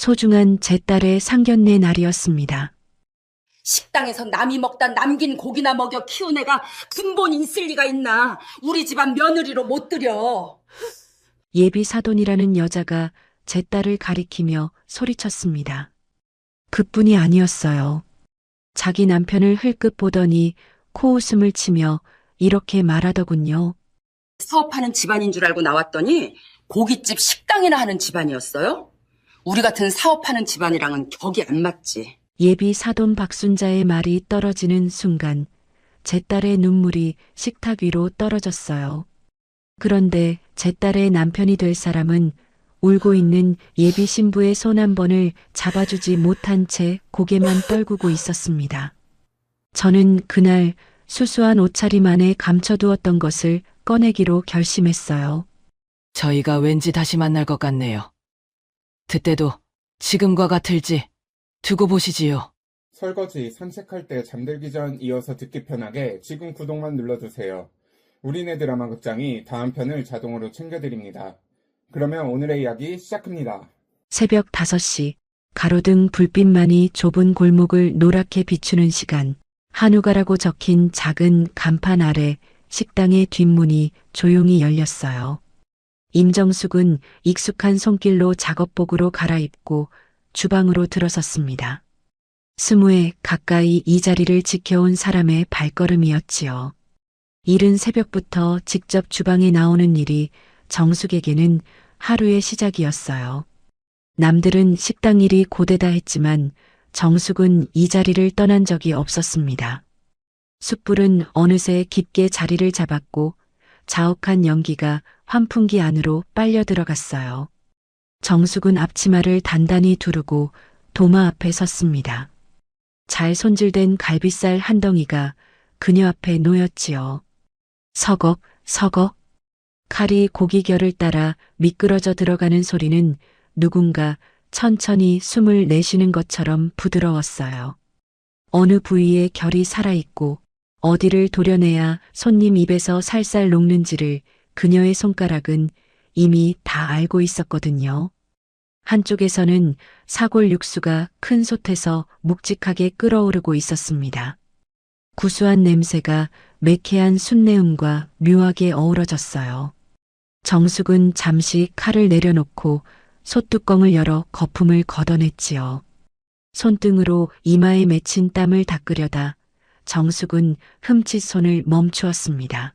소중한 제 딸의 상견례 날이었습니다. 식당에서 남이 먹다 남긴 고기나 먹여 키운 애가 근본이 있을 리가 있나. 우리 집안 며느리로 못 들여. 예비 사돈이라는 여자가 제 딸을 가리키며 소리쳤습니다. 그뿐이 아니었어요. 자기 남편을 흘끗 보더니 코웃음을 치며 이렇게 말하더군요. 사업하는 집안인 줄 알고 나왔더니 고깃집 식당이나 하는 집안이었어요? 우리 같은 사업하는 집안이랑은 격이 안 맞지. 예비 사돈 박순자의 말이 떨어지는 순간 제 딸의 눈물이 식탁 위로 떨어졌어요. 그런데 제 딸의 남편이 될 사람은 울고 있는 예비 신부의 손 한 번을 잡아주지 못한 채 고개만 떨구고 있었습니다. 저는 그날 수수한 옷차림 안에 감춰두었던 것을 꺼내기로 결심했어요. 저희가 왠지 다시 만날 것 같네요. 그때도 지금과 같을지 두고 보시지요. 설거지, 산책할 때 잠들기 전 이어서 듣기 편하게 지금 구독만 눌러주세요. 우리네 드라마 극장이 다음 편을 자동으로 챙겨드립니다. 그러면 오늘의 이야기 시작합니다. 새벽 5시 가로등 불빛만이 좁은 골목을 노랗게 비추는 시간, 한우가라고 적힌 작은 간판 아래 식당의 뒷문이 조용히 열렸어요. 임정숙은 익숙한 손길로 작업복으로 갈아입고 주방으로 들어섰습니다. 20회 가까이 이 자리를 지켜온 사람의 발걸음이었지요. 이른 새벽부터 직접 주방에 나오는 일이 정숙에게는 하루의 시작이었어요. 남들은 식당 일이 고되다 했지만 정숙은 이 자리를 떠난 적이 없었습니다. 숯불은 어느새 깊게 자리를 잡았고 자욱한 연기가 환풍기 안으로 빨려 들어갔어요. 정숙은 앞치마를 단단히 두르고 도마 앞에 섰습니다. 잘 손질된 갈비살 한 덩이가 그녀 앞에 놓였지요. 서걱, 서걱. 칼이 고기결을 따라 미끄러져 들어가는 소리는 누군가 천천히 숨을 내쉬는 것처럼 부드러웠어요. 어느 부위에 결이 살아있고 어디를 도려내야 손님 입에서 살살 녹는지를 그녀의 손가락은 이미 다 알고 있었거든요. 한쪽에서는 사골 육수가 큰 솥에서 묵직하게 끓어오르고 있었습니다. 구수한 냄새가 매캐한 숯내음과 묘하게 어우러졌어요. 정숙은 잠시 칼을 내려놓고 솥뚜껑을 열어 거품을 걷어냈지요. 손등으로 이마에 맺힌 땀을 닦으려다 정숙은 흠칫 손을 멈추었습니다.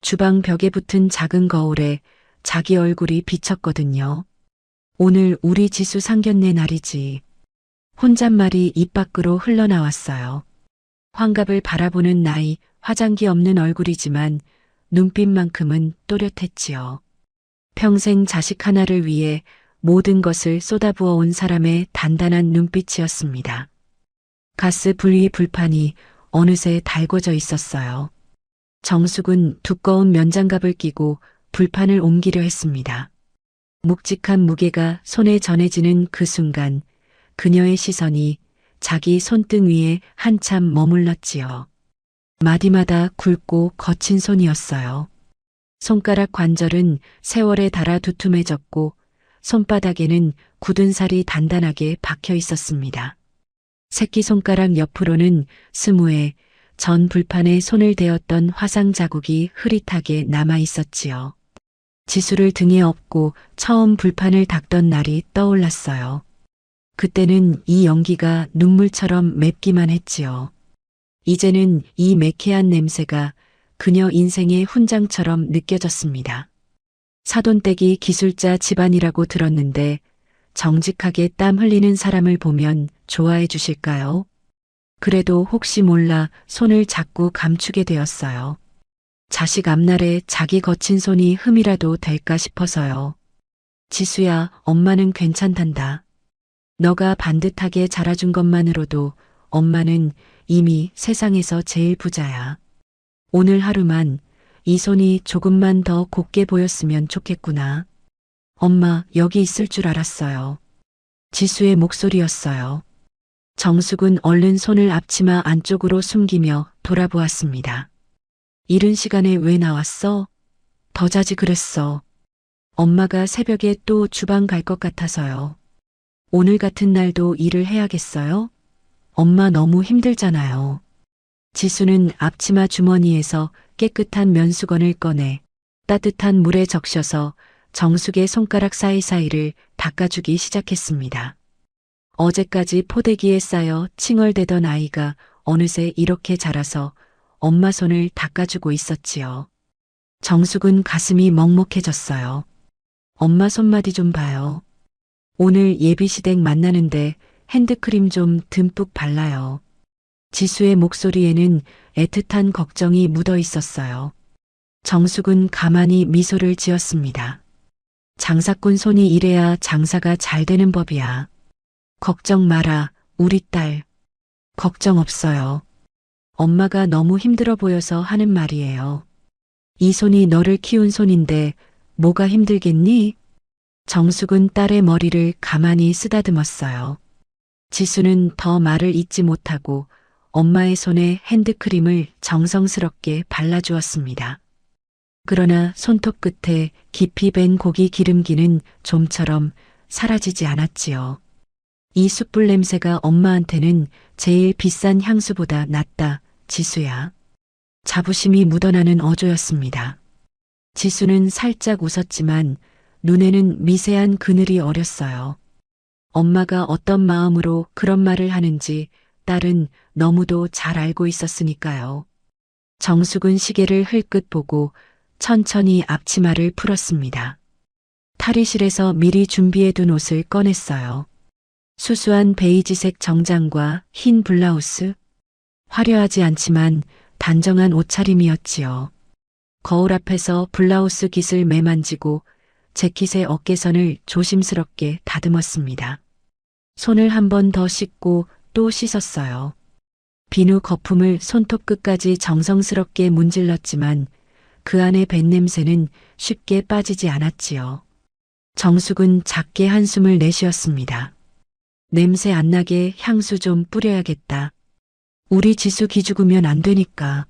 주방 벽에 붙은 작은 거울에 자기 얼굴이 비쳤거든요. 오늘 우리 지수 상견례 날이지. 혼잣말이 입 밖으로 흘러나왔어요. 환갑을 바라보는 나이, 화장기 없는 얼굴이지만 눈빛만큼은 또렷했지요. 평생 자식 하나를 위해 모든 것을 쏟아부어 온 사람의 단단한 눈빛이었습니다. 가스 분리 불판이 어느새 달궈져 있었어요. 정숙은 두꺼운 면장갑을 끼고 불판을 옮기려 했습니다. 묵직한 무게가 손에 전해지는 그 순간 그녀의 시선이 자기 손등 위에 한참 머물렀지요. 마디마다 굵고 거친 손이었어요. 손가락 관절은 세월에 닳아 두툼해졌고 손바닥에는 굳은 살이 단단하게 박혀 있었습니다. 새끼손가락 옆으로는 20회 전 불판에 손을 대었던 화상 자국이 흐릿하게 남아 있었지요. 지수를 등에 업고 처음 불판을 닦던 날이 떠올랐어요. 그때는 이 연기가 눈물처럼 맵기만 했지요. 이제는 이 매캐한 냄새가 그녀 인생의 훈장처럼 느껴졌습니다. 사돈댁이 기술자 집안이라고 들었는데 정직하게 땀 흘리는 사람을 보면 좋아해 주실까요? 그래도 혹시 몰라 손을 자꾸 감추게 되었어요. 자식 앞날에 자기 거친 손이 흠이라도 될까 싶어서요. 지수야, 엄마는 괜찮단다. 너가 반듯하게 자라준 것만으로도 엄마는 이미 세상에서 제일 부자야. 오늘 하루만 이 손이 조금만 더 곱게 보였으면 좋겠구나. 엄마, 여기 있을 줄 알았어요. 지수의 목소리였어요. 정숙은 얼른 손을 앞치마 안쪽으로 숨기며 돌아보았습니다. 이른 시간에 왜 나왔어? 더 자지 그랬어. 엄마가 새벽에 또 주방 갈 것 같아서요. 오늘 같은 날도 일을 해야겠어요? 엄마 너무 힘들잖아요. 지수는 앞치마 주머니에서 깨끗한 면수건을 꺼내 따뜻한 물에 적셔서 정숙의 손가락 사이사이를 닦아주기 시작했습니다. 어제까지 포대기에 쌓여 칭얼대던 아이가 어느새 이렇게 자라서 엄마 손을 닦아주고 있었지요. 정숙은 가슴이 먹먹해졌어요. 엄마 손마디 좀 봐요. 오늘 예비시댁 만나는데 핸드크림 좀 듬뿍 발라요. 지수의 목소리에는 애틋한 걱정이 묻어 있었어요. 정숙은 가만히 미소를 지었습니다. 장사꾼 손이 이래야 장사가 잘 되는 법이야. 걱정 마라, 우리 딸. 걱정 없어요. 엄마가 너무 힘들어 보여서 하는 말이에요. 이 손이 너를 키운 손인데 뭐가 힘들겠니? 정숙은 딸의 머리를 가만히 쓰다듬었어요. 지수는 더 말을 잇지 못하고 엄마의 손에 핸드크림을 정성스럽게 발라주었습니다. 그러나 손톱 끝에 깊이 밴 고기 기름기는 좀처럼 사라지지 않았지요. 이 숯불 냄새가 엄마한테는 제일 비싼 향수보다 낫다, 지수야. 자부심이 묻어나는 어조였습니다. 지수는 살짝 웃었지만 눈에는 미세한 그늘이 어렸어요. 엄마가 어떤 마음으로 그런 말을 하는지 딸은 너무도 잘 알고 있었으니까요. 정숙은 시계를 흘끗 보고 천천히 앞치마를 풀었습니다. 탈의실에서 미리 준비해둔 옷을 꺼냈어요. 수수한 베이지색 정장과 흰 블라우스. 화려하지 않지만 단정한 옷차림이었지요. 거울 앞에서 블라우스 깃을 매만지고 재킷의 어깨선을 조심스럽게 다듬었습니다. 손을 한 번 더 씻고 또 씻었어요. 비누 거품을 손톱 끝까지 정성스럽게 문질렀지만 그 안에 밴 냄새는 쉽게 빠지지 않았지요. 정숙은 작게 한숨을 내쉬었습니다. 냄새 안 나게 향수 좀 뿌려야겠다. 우리 지수 기죽으면 안 되니까.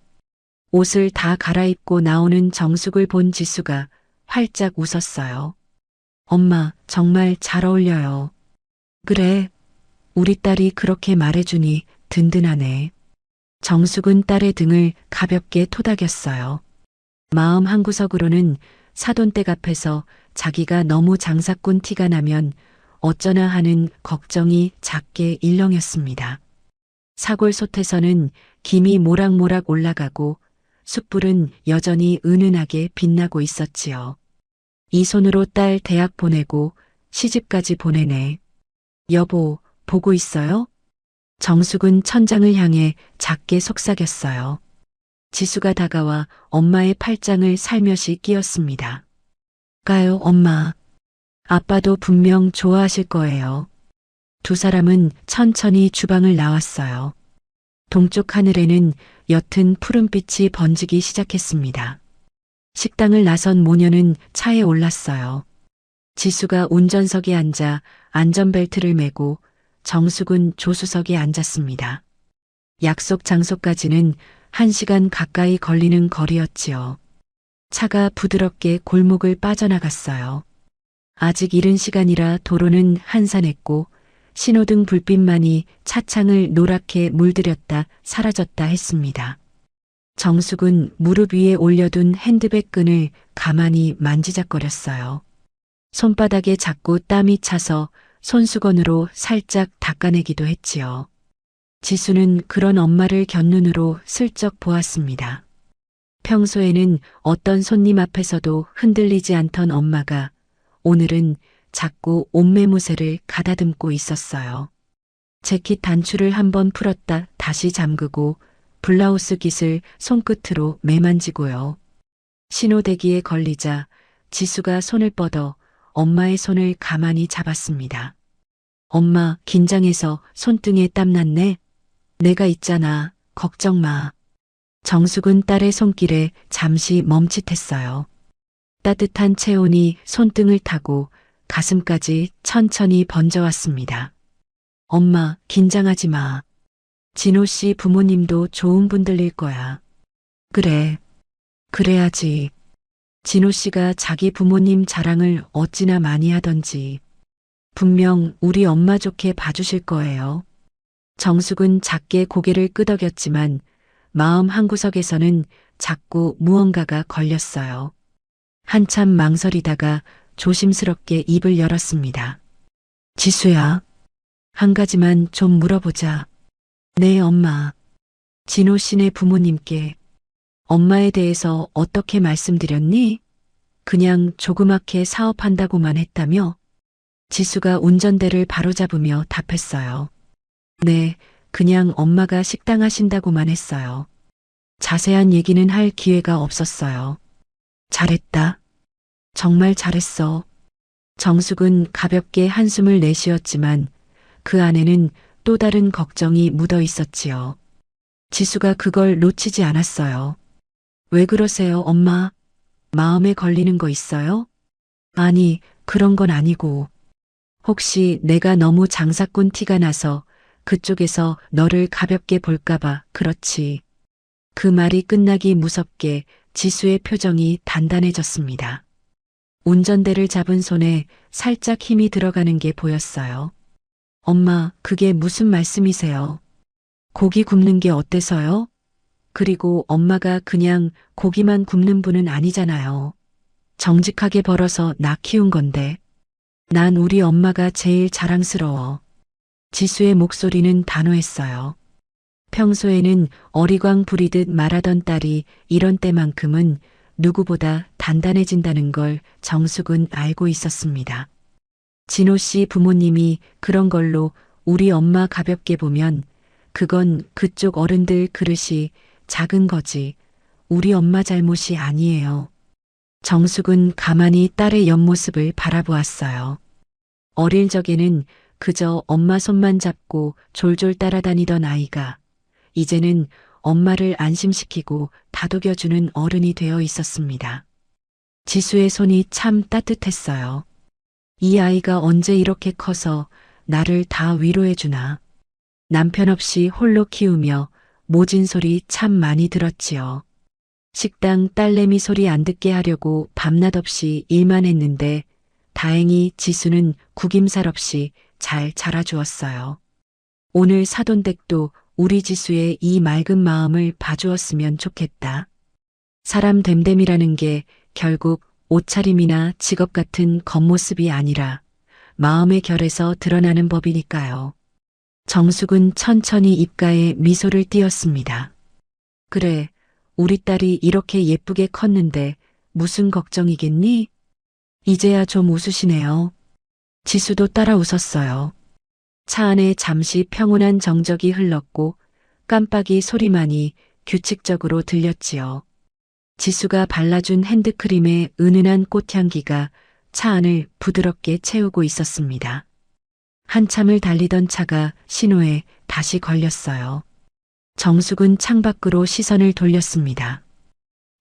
옷을 다 갈아입고 나오는 정숙을 본 지수가 활짝 웃었어요. 엄마, 정말 잘 어울려요. 그래, 우리 딸이 그렇게 말해주니 든든하네. 정숙은 딸의 등을 가볍게 토닥였어요. 마음 한구석으로는 사돈댁 앞에서 자기가 너무 장사꾼 티가 나면 어쩌나 하는 걱정이 작게 일렁였습니다. 사골솥에서는 김이 모락모락 올라가고 숯불은 여전히 은은하게 빛나고 있었지요. 이 손으로 딸 대학 보내고 시집까지 보내네. 여보, 보고 있어요? 정숙은 천장을 향해 작게 속삭였어요. 지수가 다가와 엄마의 팔짱을 살며시 끼웠습니다. 가요, 엄마. 아빠도 분명 좋아하실 거예요. 두 사람은 천천히 주방을 나왔어요. 동쪽 하늘에는 옅은 푸른빛이 번지기 시작했습니다. 식당을 나선 모녀는 차에 올랐어요. 지수가 운전석에 앉아 안전벨트를 매고 정숙은 조수석에 앉았습니다. 약속 장소까지는 1시간 가까이 걸리는 거리였지요. 차가 부드럽게 골목을 빠져나갔어요. 아직 이른 시간이라 도로는 한산했고 신호등 불빛만이 차창을 노랗게 물들였다 사라졌다 했습니다. 정숙은 무릎 위에 올려둔 핸드백 끈을 가만히 만지작거렸어요. 손바닥에 자꾸 땀이 차서 손수건으로 살짝 닦아내기도 했지요. 지수는 그런 엄마를 곁눈으로 슬쩍 보았습니다. 평소에는 어떤 손님 앞에서도 흔들리지 않던 엄마가 오늘은 자꾸 옷매무새를 가다듬고 있었어요. 재킷 단추를 한번 풀었다 다시 잠그고 블라우스 깃을 손끝으로 매만지고요. 신호대기에 걸리자 지수가 손을 뻗어 엄마의 손을 가만히 잡았습니다. 엄마, 긴장해서 손등에 땀 났네? 내가 있잖아. 걱정 마. 정숙은 딸의 손길에 잠시 멈칫했어요. 따뜻한 체온이 손등을 타고 가슴까지 천천히 번져왔습니다. 엄마, 긴장하지 마. 진호 씨 부모님도 좋은 분들일 거야. 그래. 그래야지. 진호 씨가 자기 부모님 자랑을 어찌나 많이 하던지. 분명 우리 엄마 좋게 봐주실 거예요. 정숙은 작게 고개를 끄덕였지만 마음 한구석에서는 자꾸 무언가가 걸렸어요. 한참 망설이다가 조심스럽게 입을 열었습니다. 지수야, 한 가지만 좀 물어보자. 네, 엄마. 진호 씨네 부모님께 엄마에 대해서 어떻게 말씀드렸니? 그냥 조그맣게 사업한다고만 했다며? 지수가 운전대를 바로잡으며 답했어요. 네, 그냥 엄마가 식당 하신다고만 했어요. 자세한 얘기는 할 기회가 없었어요. 잘했다. 정말 잘했어. 정숙은 가볍게 한숨을 내쉬었지만 그 안에는 또 다른 걱정이 묻어 있었지요. 지수가 그걸 놓치지 않았어요. 왜 그러세요, 엄마? 마음에 걸리는 거 있어요? 아니, 그런 건 아니고. 혹시 내가 너무 장사꾼 티가 나서 그쪽에서 너를 가볍게 볼까봐 그렇지. 그 말이 끝나기 무섭게 지수의 표정이 단단해졌습니다. 운전대를 잡은 손에 살짝 힘이 들어가는 게 보였어요. 엄마, 그게 무슨 말씀이세요? 고기 굽는 게 어때서요? 그리고 엄마가 그냥 고기만 굽는 분은 아니잖아요. 정직하게 벌어서 나 키운 건데. 난 우리 엄마가 제일 자랑스러워. 지수의 목소리는 단호했어요. 평소에는 어리광 부리듯 말하던 딸이 이런 때만큼은 누구보다 단단해진다는 걸 정숙은 알고 있었습니다. 진호 씨 부모님이 그런 걸로 우리 엄마 가볍게 보면 그건 그쪽 어른들 그릇이 작은 거지 우리 엄마 잘못이 아니에요. 정숙은 가만히 딸의 옆모습을 바라보았어요. 어릴 적에는 그저 엄마 손만 잡고 졸졸 따라다니던 아이가 이제는 엄마를 안심시키고 다독여주는 어른이 되어 있었습니다. 지수의 손이 참 따뜻했어요. 이 아이가 언제 이렇게 커서 나를 다 위로해주나. 남편 없이 홀로 키우며 모진 소리 참 많이 들었지요. 식당 딸내미 소리 안 듣게 하려고 밤낮 없이 일만 했는데 다행히 지수는 구김살 없이 잘 자라주었어요. 오늘 사돈 댁도 우리 지수의 이 맑은 마음을 봐주었으면 좋겠다. 사람 됨됨이라는 게 결국 옷차림이나 직업 같은 겉모습이 아니라 마음의 결에서 드러나는 법이니까요. 정숙은 천천히 입가에 미소를 띄었습니다. 그래, 우리 딸이 이렇게 예쁘게 컸는데 무슨 걱정이겠니? 이제야 좀 웃으시네요. 지수도 따라 웃었어요. 차 안에 잠시 평온한 정적이 흘렀고 깜빡이 소리만이 규칙적으로 들렸지요. 지수가 발라준 핸드크림의 은은한 꽃향기가 차 안을 부드럽게 채우고 있었습니다. 한참을 달리던 차가 신호에 다시 걸렸어요. 정숙은 창밖으로 시선을 돌렸습니다.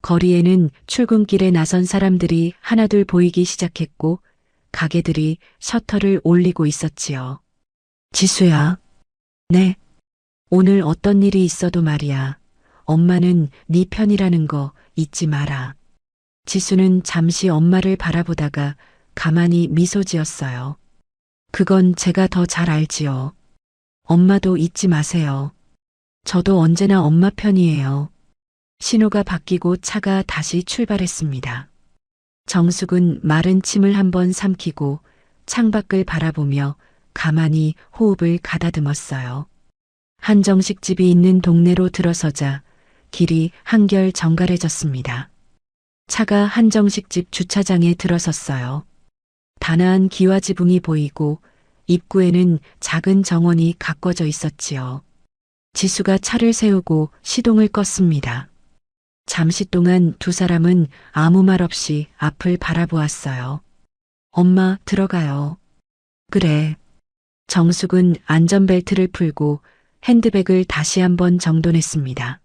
거리에는 출근길에 나선 사람들이 하나둘 보이기 시작했고 가게들이 셔터를 올리고 있었지요. 지수야. 네. 오늘 어떤 일이 있어도 말이야. 엄마는 네 편이라는 거 잊지 마라. 지수는 잠시 엄마를 바라보다가 가만히 미소 지었어요. 그건 제가 더 잘 알지요. 엄마도 잊지 마세요. 저도 언제나 엄마 편이에요. 신호가 바뀌고 차가 다시 출발했습니다. 정숙은 마른 침을 한번 삼키고 창밖을 바라보며 가만히 호흡을 가다듬었어요. 한정식 집이 있는 동네로 들어서자 길이 한결 정갈해졌습니다. 차가 한정식 집 주차장에 들어섰어요. 단아한 기와 지붕이 보이고 입구에는 작은 정원이 가꿔져 있었지요. 지수가 차를 세우고 시동을 껐습니다. 잠시 동안 두 사람은 아무 말 없이 앞을 바라보았어요. 엄마, 들어가요. 그래. 정숙은 안전벨트를 풀고 핸드백을 다시 한번 정돈했습니다.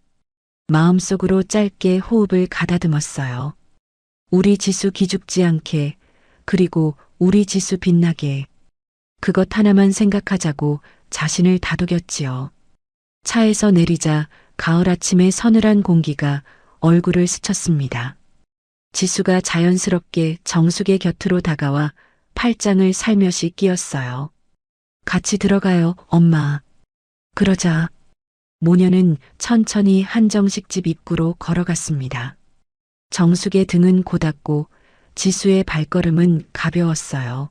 마음속으로 짧게 호흡을 가다듬었어요. 우리 지수 기죽지 않게, 그리고 우리 지수 빛나게. 그것 하나만 생각하자고 자신을 다독였지요. 차에서 내리자 가을 아침의 서늘한 공기가 얼굴을 스쳤습니다. 지수가 자연스럽게 정숙의 곁으로 다가와 팔짱을 살며시 끼었어요. 같이 들어가요, 엄마. 그러자 모녀는 천천히 한정식 집 입구로 걸어갔습니다. 정숙의 등은 고닫고 지수의 발걸음은 가벼웠어요.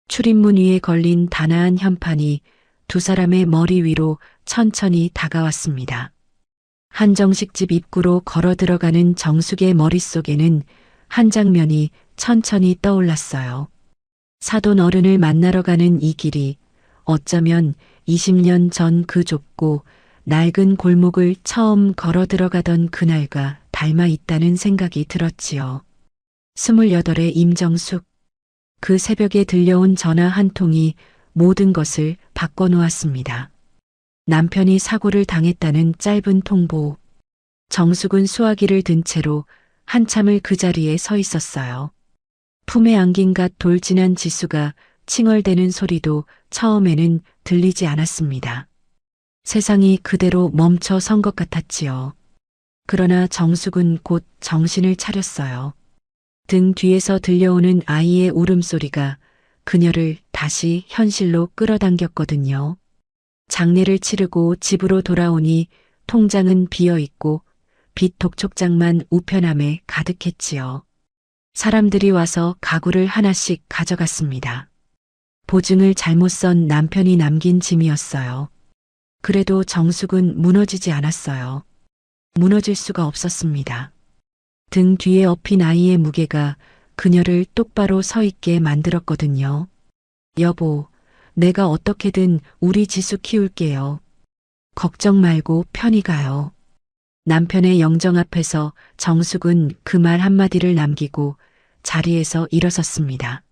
출입문 위에 걸린 단아한 현판이 두 사람의 머리 위로 천천히 다가왔습니다. 한정식 집 입구로 걸어 들어가는 정숙의 머릿속에는 한 장면이 천천히 떠올랐어요. 사돈 어른을 만나러 가는 이 길이 어쩌면 20년 전 그 좁고 낡은 골목을 처음 걸어 들어가던 그날과 닮아 있다는 생각이 들었지요. 28의 임정숙. 그 새벽에 들려온 전화 한 통이 모든 것을 바꿔놓았습니다. 남편이 사고를 당했다는 짧은 통보. 정숙은 수화기를 든 채로 한참을 그 자리에 서 있었어요. 품에 안긴 갓 돌진한 지수가 칭얼대는 소리도 처음에는 들리지 않았습니다. 세상이 그대로 멈춰 선 것 같았지요. 그러나 정숙은 곧 정신을 차렸어요. 등 뒤에서 들려오는 아이의 울음소리가 그녀를 다시 현실로 끌어당겼거든요. 장례를 치르고 집으로 돌아오니 통장은 비어있고 빚 독촉장만 우편함에 가득했지요. 사람들이 와서 가구를 하나씩 가져갔습니다. 보증을 잘못 쓴 남편이 남긴 짐이었어요. 그래도 정숙은 무너지지 않았어요. 무너질 수가 없었습니다. 등 뒤에 엎인 아이의 무게가 그녀를 똑바로 서 있게 만들었거든요. 여보, 내가 어떻게든 우리 지수 키울게요. 걱정 말고 편히 가요. 남편의 영정 앞에서 정숙은 그 말 한마디를 남기고 자리에서 일어섰습니다.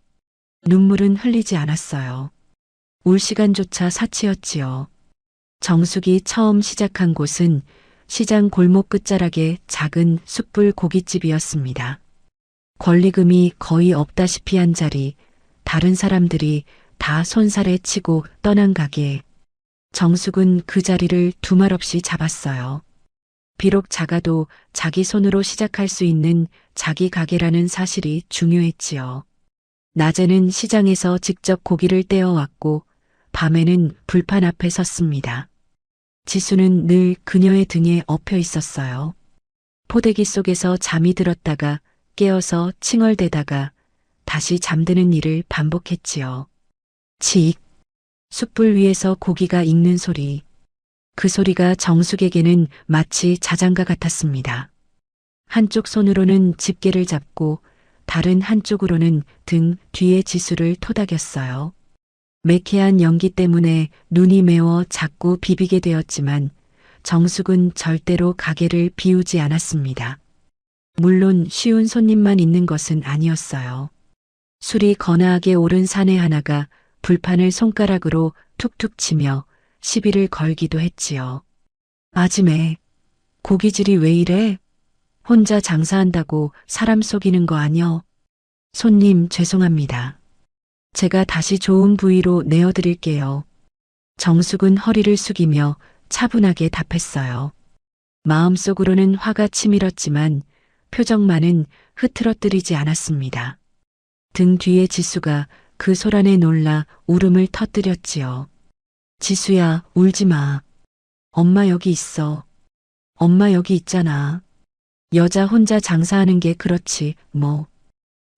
눈물은 흘리지 않았어요. 울 시간조차 사치였지요. 정숙이 처음 시작한 곳은 시장 골목 끝자락의 작은 숯불 고깃집이었습니다. 권리금이 거의 없다시피 한 자리, 다른 사람들이 다 손살에 치고 떠난 가게. 정숙은 그 자리를 두말 없이 잡았어요. 비록 작아도 자기 손으로 시작할 수 있는 자기 가게라는 사실이 중요했지요. 낮에는 시장에서 직접 고기를 떼어왔고 밤에는 불판 앞에 섰습니다. 지수는 늘 그녀의 등에 엎여 있었어요. 포대기 속에서 잠이 들었다가 깨어서 칭얼대다가 다시 잠드는 일을 반복했지요. 칙. 숯불 위에서 고기가 익는 소리. 그 소리가 정숙에게는 마치 자장가 같았습니다. 한쪽 손으로는 집게를 잡고 다른 한쪽으로는 등 뒤에 지수를 토닥였어요. 매캐한 연기 때문에 눈이 매워 자꾸 비비게 되었지만 정숙은 절대로 가게를 비우지 않았습니다. 물론 쉬운 손님만 있는 것은 아니었어요. 술이 거나하게 오른 사내 하나가 불판을 손가락으로 툭툭 치며 시비를 걸기도 했지요. 아지매, 고기질이 왜 이래? 혼자 장사한다고 사람 속이는 거 아니여? 손님 죄송합니다. 제가 다시 좋은 부위로 내어드릴게요. 정숙은 허리를 숙이며 차분하게 답했어요. 마음속으로는 화가 치밀었지만 표정만은 흐트러뜨리지 않았습니다. 등 뒤에 지수가 그 소란에 놀라 울음을 터뜨렸지요. 지수야, 울지 마. 엄마 여기 있어. 엄마 여기 있잖아. 여자 혼자 장사하는 게 그렇지, 뭐.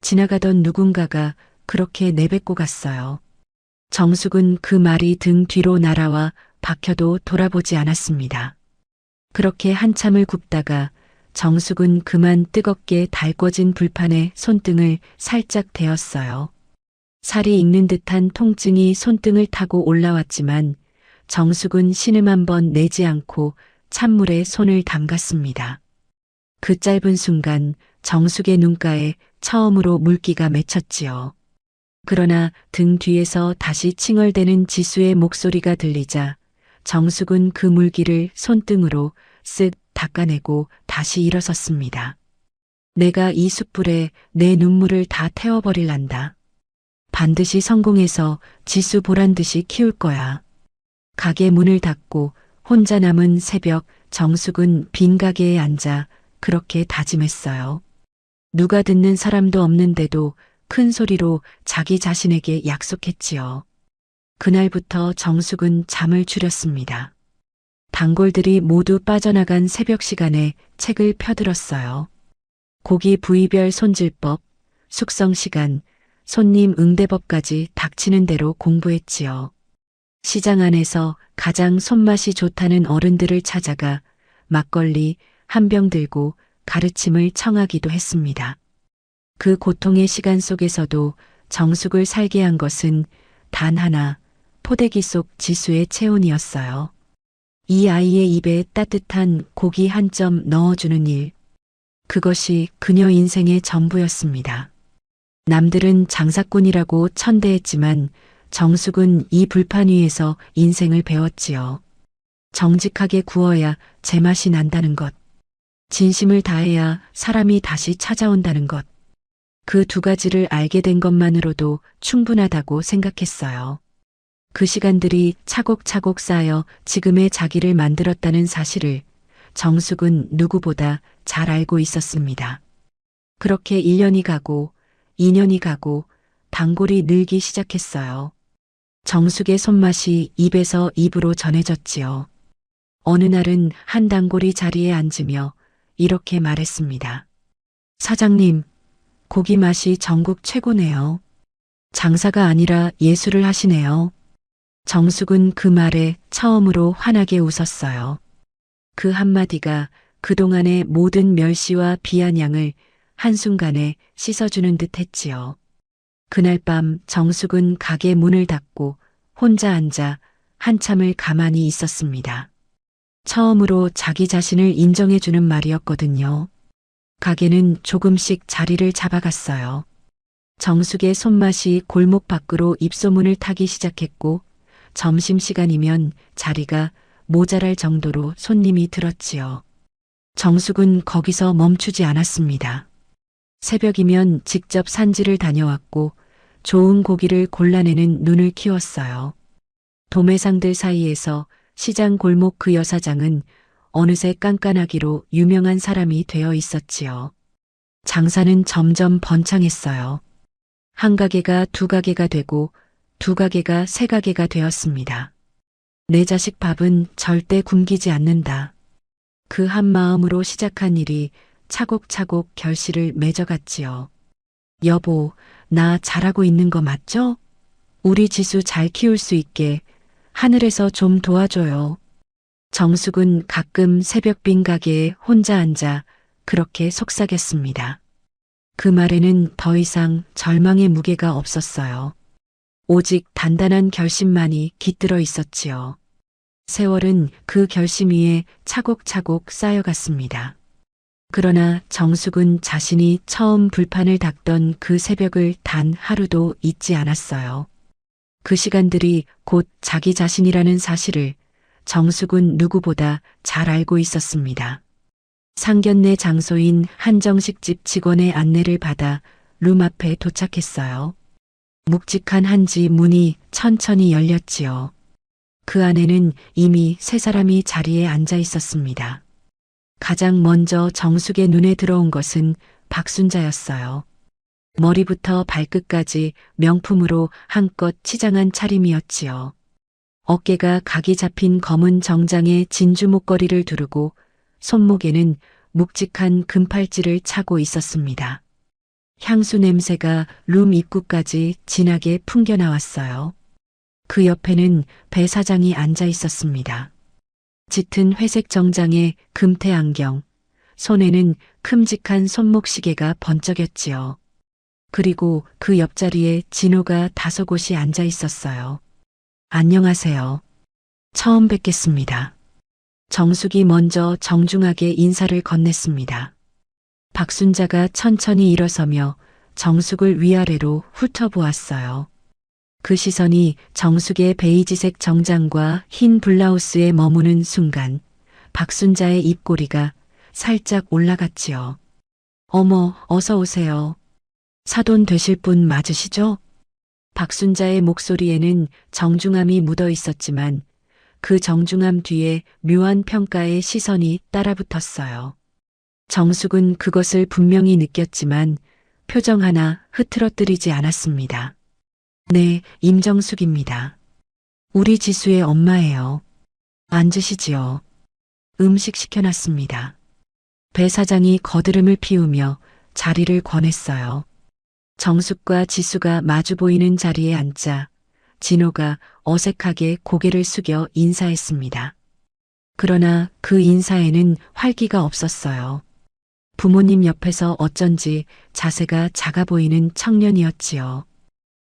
지나가던 누군가가 그렇게 내뱉고 갔어요. 정숙은 그 말이 등 뒤로 날아와 박혀도 돌아보지 않았습니다. 그렇게 한참을 굽다가 정숙은 그만 뜨겁게 달궈진 불판에 손등을 살짝 대었어요. 살이 익는 듯한 통증이 손등을 타고 올라왔지만 정숙은 신음 한 번 내지 않고 찬물에 손을 담갔습니다. 그 짧은 순간 정숙의 눈가에 처음으로 물기가 맺혔지요. 그러나 등 뒤에서 다시 칭얼대는 지수의 목소리가 들리자 정숙은 그 물기를 손등으로 쓱 닦아내고 다시 일어섰습니다. 내가 이 숯불에 내 눈물을 다 태워버릴란다. 반드시 성공해서 지수 보란 듯이 키울 거야. 가게 문을 닫고 혼자 남은 새벽 정숙은 빈 가게에 앉아 그렇게 다짐했어요. 누가 듣는 사람도 없는데도 큰 소리로 자기 자신에게 약속했지요. 그날부터 정숙은 잠을 줄였습니다. 단골들이 모두 빠져나간 새벽 시간에 책을 펴들었어요. 고기 부위별 손질법, 숙성 시간, 손님 응대법까지 닥치는 대로 공부했지요. 시장 안에서 가장 손맛이 좋다는 어른들을 찾아가 막걸리 한 병 들고 가르침을 청하기도 했습니다. 그 고통의 시간 속에서도 정숙을 살게 한 것은 단 하나, 포대기 속 지수의 체온이었어요. 이 아이의 입에 따뜻한 고기 한 점 넣어주는 일. 그것이 그녀 인생의 전부였습니다. 남들은 장사꾼이라고 천대했지만 정숙은 이 불판 위에서 인생을 배웠지요. 정직하게 구워야 제맛이 난다는 것. 진심을 다해야 사람이 다시 찾아온다는 것. 그 두 가지를 알게 된 것만으로도 충분하다고 생각했어요. 그 시간들이 차곡차곡 쌓여 지금의 자기를 만들었다는 사실을 정숙은 누구보다 잘 알고 있었습니다. 그렇게 1년이 가고 2년이 가고 단골이 늘기 시작했어요. 정숙의 손맛이 입에서 입으로 전해졌지요. 어느 날은 한 단골이 자리에 앉으며 이렇게 말했습니다. 사장님, 고기 맛이 전국 최고네요. 장사가 아니라 예술을 하시네요. 정숙은 그 말에 처음으로 환하게 웃었어요. 그 한마디가 그동안의 모든 멸시와 비아냥을 한순간에 씻어주는 듯 했지요. 그날 밤 정숙은 가게 문을 닫고 혼자 앉아 한참을 가만히 있었습니다. 처음으로 자기 자신을 인정해주는 말이었거든요. 가게는 조금씩 자리를 잡아갔어요. 정숙의 손맛이 골목 밖으로 입소문을 타기 시작했고 점심시간이면 자리가 모자랄 정도로 손님이 들었지요. 정숙은 거기서 멈추지 않았습니다. 새벽이면 직접 산지를 다녀왔고 좋은 고기를 골라내는 눈을 키웠어요. 도매상들 사이에서 시장 골목 그 여사장은 어느새 깐깐하기로 유명한 사람이 되어 있었지요. 장사는 점점 번창했어요. 한 가게가 두 가게가 되고 두 가게가 세 가게가 되었습니다. 내 자식 밥은 절대 굶기지 않는다. 그 한 마음으로 시작한 일이 차곡차곡 결실을 맺어갔지요. 여보, 나 잘하고 있는 거 맞죠? 우리 지수 잘 키울 수 있게 하늘에서 좀 도와줘요. 정숙은 가끔 새벽빈 가게에 혼자 앉아 그렇게 속삭였습니다. 그 말에는 더 이상 절망의 무게가 없었어요. 오직 단단한 결심만이 깃들어 있었지요. 세월은 그 결심 위에 차곡차곡 쌓여갔습니다. 그러나 정숙은 자신이 처음 불판을 닦던 그 새벽을 단 하루도 잊지 않았어요. 그 시간들이 곧 자기 자신이라는 사실을 정숙은 누구보다 잘 알고 있었습니다. 상견례 장소인 한정식집 직원의 안내를 받아 룸 앞에 도착했어요. 묵직한 한지 문이 천천히 열렸지요. 그 안에는 이미 세 사람이 자리에 앉아 있었습니다. 가장 먼저 정숙의 눈에 들어온 것은 박순자였어요. 머리부터 발끝까지 명품으로 한껏 치장한 차림이었지요. 어깨가 각이 잡힌 검은 정장에 진주 목걸이를 두르고 손목에는 묵직한 금팔찌를 차고 있었습니다. 향수 냄새가 룸 입구까지 진하게 풍겨나왔어요. 그 옆에는 배 사장이 앉아 있었습니다. 짙은 회색 정장에 금태 안경, 손에는 큼직한 손목시계가 번쩍였지요. 그리고 그 옆자리에 진호가 다소곳이 앉아 있었어요. 안녕하세요. 처음 뵙겠습니다. 정숙이 먼저 정중하게 인사를 건넸습니다. 박순자가 천천히 일어서며 정숙을 위아래로 훑어보았어요. 그 시선이 정숙의 베이지색 정장과 흰 블라우스에 머무는 순간 박순자의 입꼬리가 살짝 올라갔지요. 어머, 어서 오세요. 사돈 되실 분 맞으시죠? 박순자의 목소리에는 정중함이 묻어 있었지만 그 정중함 뒤에 묘한 평가의 시선이 따라붙었어요. 정숙은 그것을 분명히 느꼈지만 표정 하나 흐트러뜨리지 않았습니다. 네, 임정숙입니다. 우리 지수의 엄마예요. 앉으시지요. 음식 시켜놨습니다. 배 사장이 거드름을 피우며 자리를 권했어요. 정숙과 지수가 마주 보이는 자리에 앉자 진호가 어색하게 고개를 숙여 인사했습니다. 그러나 그 인사에는 활기가 없었어요. 부모님 옆에서 어쩐지 자세가 작아 보이는 청년이었지요.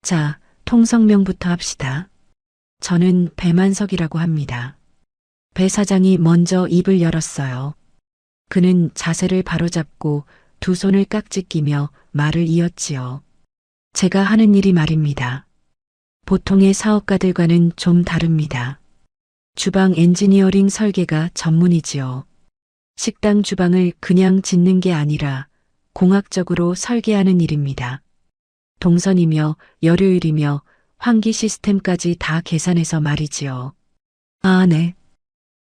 자, 통성명부터 합시다. 저는 배만석이라고 합니다. 배 사장이 먼저 입을 열었어요. 그는 자세를 바로잡고 두 손을 깍지 끼며 말을 이었지요. 제가 하는 일이 말입니다. 보통의 사업가들과는 좀 다릅니다. 주방 엔지니어링 설계가 전문이지요. 식당 주방을 그냥 짓는 게 아니라 공학적으로 설계하는 일입니다. 동선이며 열효율이며 환기 시스템까지 다 계산해서 말이지요. 아, 네.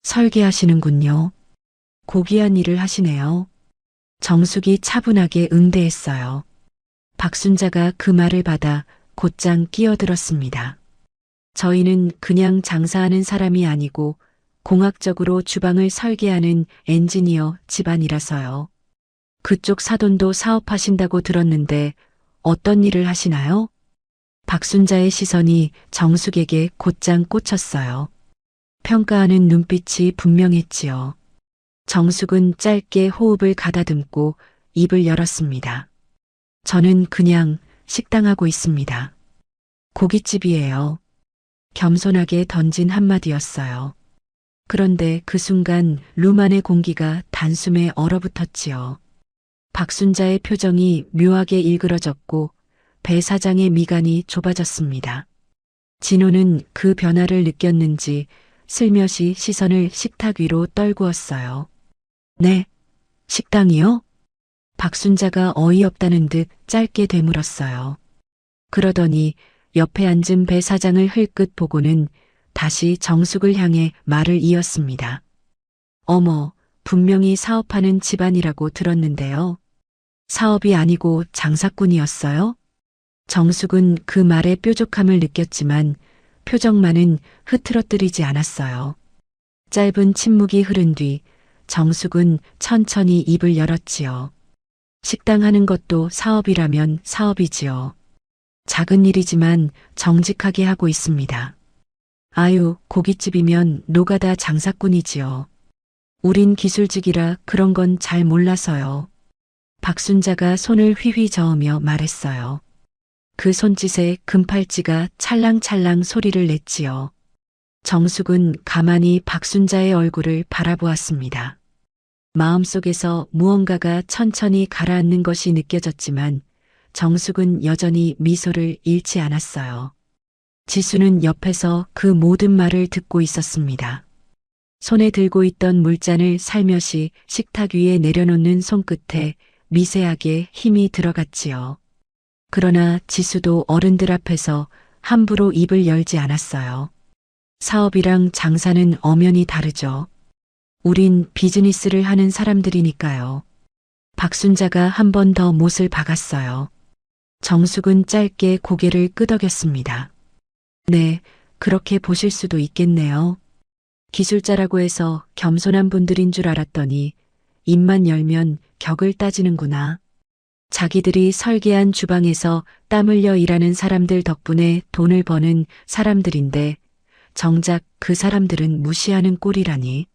설계하시는군요. 고귀한 일을 하시네요. 정숙이 차분하게 응대했어요. 박순자가 그 말을 받아 곧장 끼어들었습니다. 저희는 그냥 장사하는 사람이 아니고 공학적으로 주방을 설계하는 엔지니어 집안이라서요. 그쪽 사돈도 사업하신다고 들었는데 어떤 일을 하시나요? 박순자의 시선이 정숙에게 곧장 꽂혔어요. 평가하는 눈빛이 분명했지요. 정숙은 짧게 호흡을 가다듬고 입을 열었습니다. 저는 그냥 식당하고 있습니다. 고깃집이에요. 겸손하게 던진 한마디였어요. 그런데 그 순간 룸 안의 공기가 단숨에 얼어붙었지요. 박순자의 표정이 묘하게 일그러졌고 배 사장의 미간이 좁아졌습니다. 진호는 그 변화를 느꼈는지 슬며시 시선을 식탁 위로 떨구었어요. 네, 식당이요? 박순자가 어이없다는 듯 짧게 되물었어요. 그러더니 옆에 앉은 배 사장을 흘끗 보고는 다시 정숙을 향해 말을 이었습니다. 어머, 분명히 사업하는 집안이라고 들었는데요. 사업이 아니고 장사꾼이었어요? 정숙은 그 말의 뾰족함을 느꼈지만 표정만은 흐트러뜨리지 않았어요. 짧은 침묵이 흐른 뒤 정숙은 천천히 입을 열었지요. 식당 하는 것도 사업이라면 사업이지요. 작은 일이지만 정직하게 하고 있습니다. 아유, 고깃집이면 노가다 장사꾼이지요. 우린 기술직이라 그런 건 잘 몰라서요. 박순자가 손을 휘휘 저으며 말했어요. 그 손짓에 금팔찌가 찰랑찰랑 소리를 냈지요. 정숙은 가만히 박순자의 얼굴을 바라보았습니다. 마음속에서 무언가가 천천히 가라앉는 것이 느껴졌지만 정숙은 여전히 미소를 잃지 않았어요. 지수는 옆에서 그 모든 말을 듣고 있었습니다. 손에 들고 있던 물잔을 살며시 식탁 위에 내려놓는 손끝에 미세하게 힘이 들어갔지요. 그러나 지수도 어른들 앞에서 함부로 입을 열지 않았어요. 사업이랑 장사는 엄연히 다르죠. 우린 비즈니스를 하는 사람들이니까요. 박순자가 한 번 더 못을 박았어요. 정숙은 짧게 고개를 끄덕였습니다. 네, 그렇게 보실 수도 있겠네요. 기술자라고 해서 겸손한 분들인 줄 알았더니 입만 열면 격을 따지는구나. 자기들이 설계한 주방에서 땀 흘려 일하는 사람들 덕분에 돈을 버는 사람들인데 정작 그 사람들은 무시하는 꼴이라니.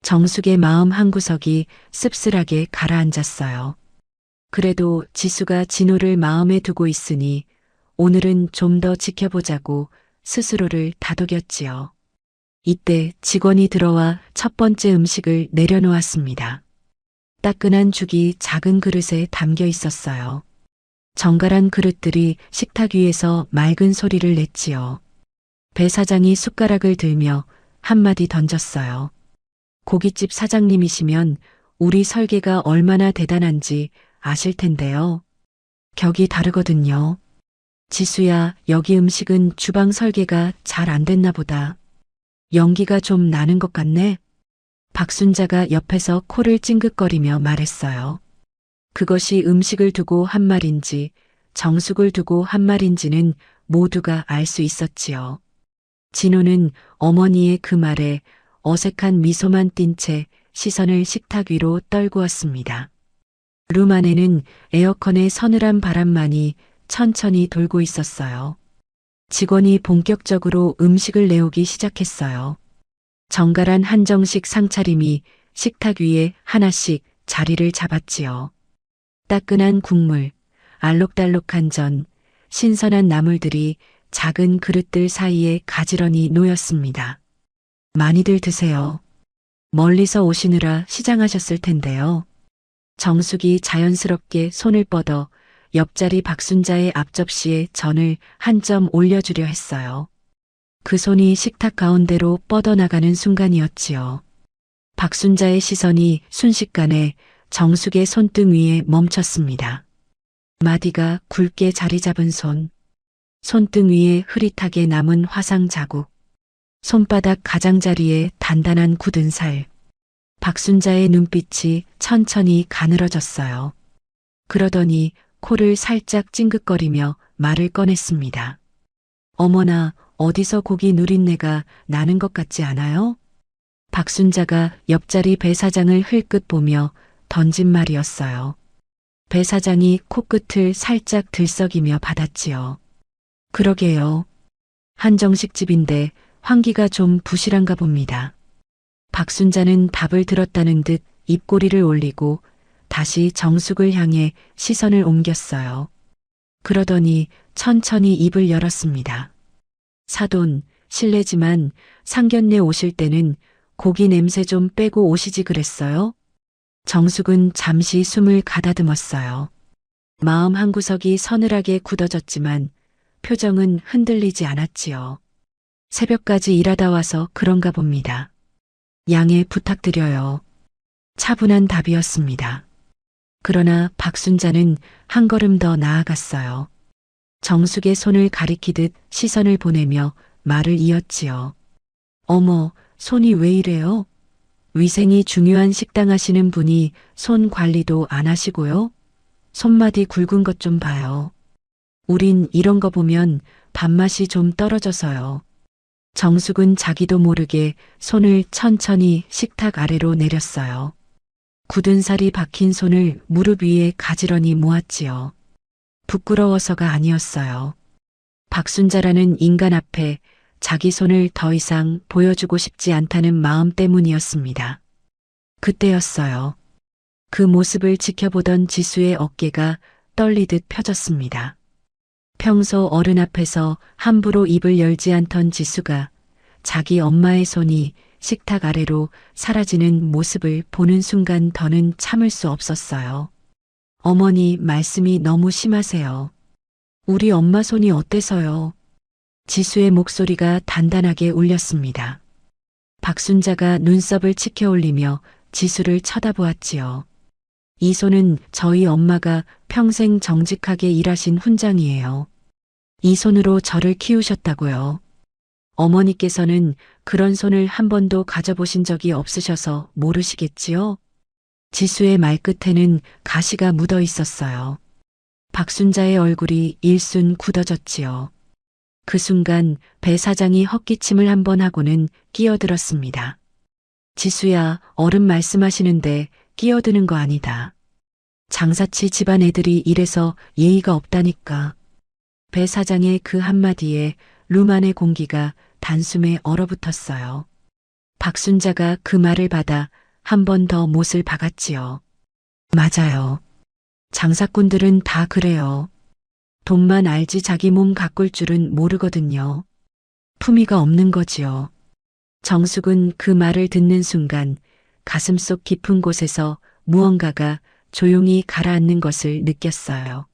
정숙의 마음 한구석이 씁쓸하게 가라앉았어요. 그래도 지수가 진호를 마음에 두고 있으니 오늘은 좀 더 지켜보자고 스스로를 다독였지요. 이때 직원이 들어와 첫 번째 음식을 내려놓았습니다. 따끈한 죽이 작은 그릇에 담겨 있었어요. 정갈한 그릇들이 식탁 위에서 맑은 소리를 냈지요. 배 사장이 숟가락을 들며 한마디 던졌어요. 고깃집 사장님이시면 우리 설계가 얼마나 대단한지 아실 텐데요. 격이 다르거든요. 지수야, 여기 음식은 주방 설계가 잘 안 됐나 보다. 연기가 좀 나는 것 같네. 박순자가 옆에서 코를 찡긋거리며 말했어요. 그것이 음식을 두고 한 말인지 정숙을 두고 한 말인지는 모두가 알 수 있었지요. 진호는 어머니의 그 말에 어색한 미소만 띤 채 시선을 식탁 위로 떨구었습니다. 룸 안에는 에어컨의 서늘한 바람만이 천천히 돌고 있었어요. 직원이 본격적으로 음식을 내오기 시작했어요. 정갈한 한정식 상차림이 식탁 위에 하나씩 자리를 잡았지요. 따끈한 국물, 알록달록한 전, 신선한 나물들이 작은 그릇들 사이에 가지런히 놓였습니다. 많이들 드세요. 멀리서 오시느라 시장하셨을 텐데요. 정숙이 자연스럽게 손을 뻗어 옆자리 박순자의 앞접시에 전을 한 점 올려주려 했어요. 그 손이 식탁 가운데로 뻗어나가는 순간이었지요. 박순자의 시선이 순식간에 정숙의 손등 위에 멈췄습니다. 마디가 굵게 자리 잡은 손등 위에 흐릿하게 남은 화상 자국, 손바닥 가장자리에 단단한 굳은 살. 박순자의 눈빛이 천천히 가늘어졌어요. 그러더니 코를 살짝 찡긋거리며 말을 꺼냈습니다. 어머나, 어디서 고기 누린내가 나는 것 같지 않아요? 박순자가 옆자리 배 사장을 흘끗 보며 던진 말이었어요. 배 사장이 코끝을 살짝 들썩이며 받았지요. 그러게요. 한정식 집인데 환기가 좀 부실한가 봅니다. 박순자는 답을 들었다는 듯 입꼬리를 올리고 다시 정숙을 향해 시선을 옮겼어요. 그러더니 천천히 입을 열었습니다. 사돈, 실례지만 상견례 오실 때는 고기 냄새 좀 빼고 오시지 그랬어요? 정숙은 잠시 숨을 가다듬었어요. 마음 한구석이 서늘하게 굳어졌지만 표정은 흔들리지 않았지요. 새벽까지 일하다 와서 그런가 봅니다. 양해 부탁드려요. 차분한 답이었습니다. 그러나 박순자는 한 걸음 더 나아갔어요. 정숙의 손을 가리키듯 시선을 보내며 말을 이었지요. 어머, 손이 왜 이래요? 위생이 중요한 식당 하시는 분이 손 관리도 안 하시고요? 손마디 굵은 것 좀 봐요. 우린 이런 거 보면 밥맛이 좀 떨어져서요. 정숙은 자기도 모르게 손을 천천히 식탁 아래로 내렸어요. 굳은 살이 박힌 손을 무릎 위에 가지런히 모았지요. 부끄러워서가 아니었어요. 박순자라는 인간 앞에 자기 손을 더 이상 보여주고 싶지 않다는 마음 때문이었습니다. 그때였어요. 그 모습을 지켜보던 지수의 어깨가 떨리듯 펴졌습니다. 평소 어른 앞에서 함부로 입을 열지 않던 지수가 자기 엄마의 손이 식탁 아래로 사라지는 모습을 보는 순간 더는 참을 수 없었어요. 어머니 말씀이 너무 심하세요. 우리 엄마 손이 어때서요? 지수의 목소리가 단단하게 울렸습니다. 박순자가 눈썹을 치켜 올리며 지수를 쳐다보았지요. 이 손은 저희 엄마가 평생 정직하게 일하신 훈장이에요. 이 손으로 저를 키우셨다고요. 어머니께서는 그런 손을 한 번도 가져보신 적이 없으셔서 모르시겠지요? 지수의 말끝에는 가시가 묻어 있었어요. 박순자의 얼굴이 일순 굳어졌지요. 그 순간 배 사장이 헛기침을 한 번 하고는 끼어들었습니다. 지수야, 어른 말씀하시는데 끼어드는 거 아니다. 장사치 집안 애들이 이래서 예의가 없다니까. 배 사장의 그 한마디에 룸 안의 공기가 단숨에 얼어붙었어요. 박순자가 그 말을 받아 한 번 더 못을 박았지요. 맞아요. 장사꾼들은 다 그래요. 돈만 알지 자기 몸 가꿀 줄은 모르거든요. 품위가 없는 거지요. 정숙은 그 말을 듣는 순간 가슴속 깊은 곳에서 무언가가 조용히 가라앉는 것을 느꼈어요.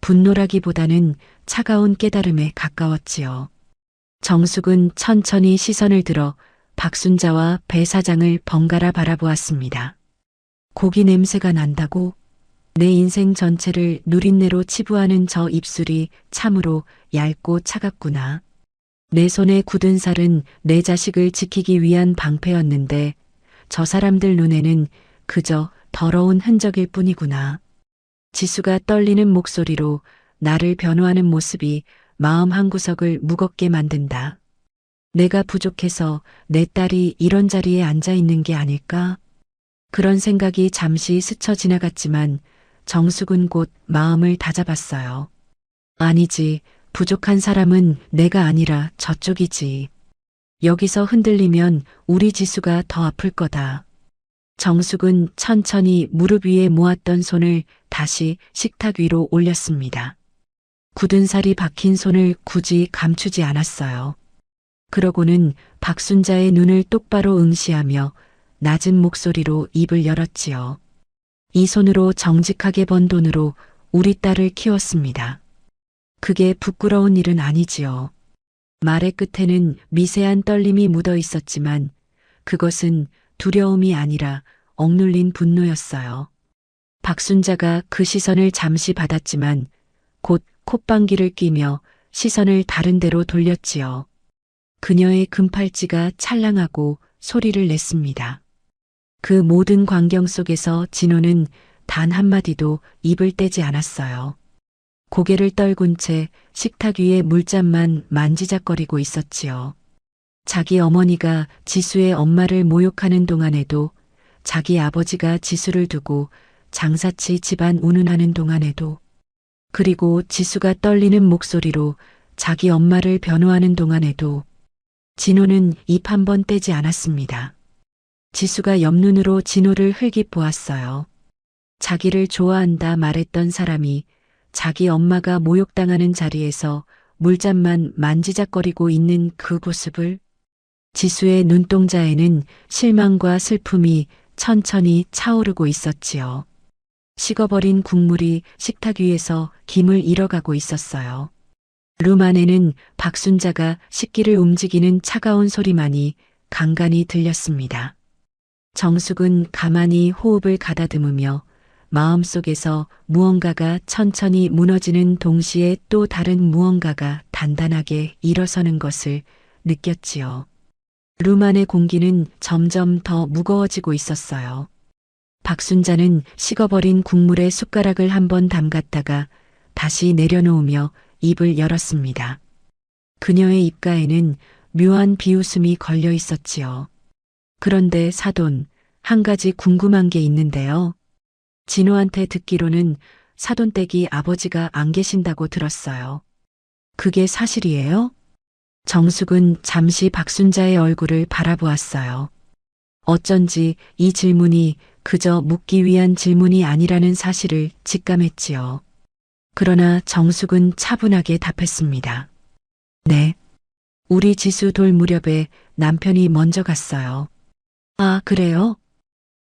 분노라기보다는 차가운 깨달음에 가까웠지요. 정숙은 천천히 시선을 들어 박순자와 배 사장을 번갈아 바라보았습니다. 고기 냄새가 난다고? 내 인생 전체를 누린내로 치부하는 저 입술이 참으로 얇고 차갑구나. 내 손에 굳은 살은 내 자식을 지키기 위한 방패였는데 저 사람들 눈에는 그저 더러운 흔적일 뿐이구나. 지수가 떨리는 목소리로 나를 변호하는 모습이 마음 한구석을 무겁게 만든다. 내가 부족해서 내 딸이 이런 자리에 앉아 있는 게 아닐까? 그런 생각이 잠시 스쳐 지나갔지만 정숙은 곧 마음을 다잡았어요. 아니지, 부족한 사람은 내가 아니라 저쪽이지. 여기서 흔들리면 우리 지수가 더 아플 거다. 정숙은 천천히 무릎 위에 모았던 손을 다시 식탁 위로 올렸습니다. 굳은 살이 박힌 손을 굳이 감추지 않았어요. 그러고는 박순자의 눈을 똑바로 응시하며 낮은 목소리로 입을 열었지요. 이 손으로 정직하게 번 돈으로 우리 딸을 키웠습니다. 그게 부끄러운 일은 아니지요. 말의 끝에는 미세한 떨림이 묻어 있었지만 그것은 두려움이 아니라 억눌린 분노였어요. 박순자가 그 시선을 잠시 받았지만 곧 콧방귀를 뀌며 시선을 다른 데로 돌렸지요. 그녀의 금팔찌가 찰랑하고 소리를 냈습니다. 그 모든 광경 속에서 진호는 단 한마디도 입을 떼지 않았어요. 고개를 떨군 채 식탁 위에 물잔만 만지작거리고 있었지요. 자기 어머니가 지수의 엄마를 모욕하는 동안에도, 자기 아버지가 지수를 두고 장사치 집안 운운하는 동안에도, 그리고 지수가 떨리는 목소리로 자기 엄마를 변호하는 동안에도 진호는 입 한 번 떼지 않았습니다. 지수가 옆눈으로 진호를 흘기 보았어요. 자기를 좋아한다 말했던 사람이 자기 엄마가 모욕당하는 자리에서 물잔만 만지작거리고 있는 그 모습을, 지수의 눈동자에는 실망과 슬픔이 천천히 차오르고 있었지요. 식어버린 국물이 식탁 위에서 김을 잃어가고 있었어요. 룸 안에는 박순자가 식기를 움직이는 차가운 소리만이 간간히 들렸습니다. 정숙은 가만히 호흡을 가다듬으며 마음속에서 무언가가 천천히 무너지는 동시에 또 다른 무언가가 단단하게 일어서는 것을 느꼈지요. 룸 안의 공기는 점점 더 무거워지고 있었어요. 박순자는 식어버린 국물에 숟가락을 한번 담갔다가 다시 내려놓으며 입을 열었습니다. 그녀의 입가에는 묘한 비웃음이 걸려 있었지요. 그런데 사돈, 한 가지 궁금한 게 있는데요. 진호한테 듣기로는 사돈댁이 아버지가 안 계신다고 들었어요. 그게 사실이에요? 정숙은 잠시 박순자의 얼굴을 바라보았어요. 어쩐지 이 질문이 그저 묻기 위한 질문이 아니라는 사실을 직감했지요. 그러나 정숙은 차분하게 답했습니다. 네. 우리 지수 돌 무렵에 남편이 먼저 갔어요. 아, 그래요?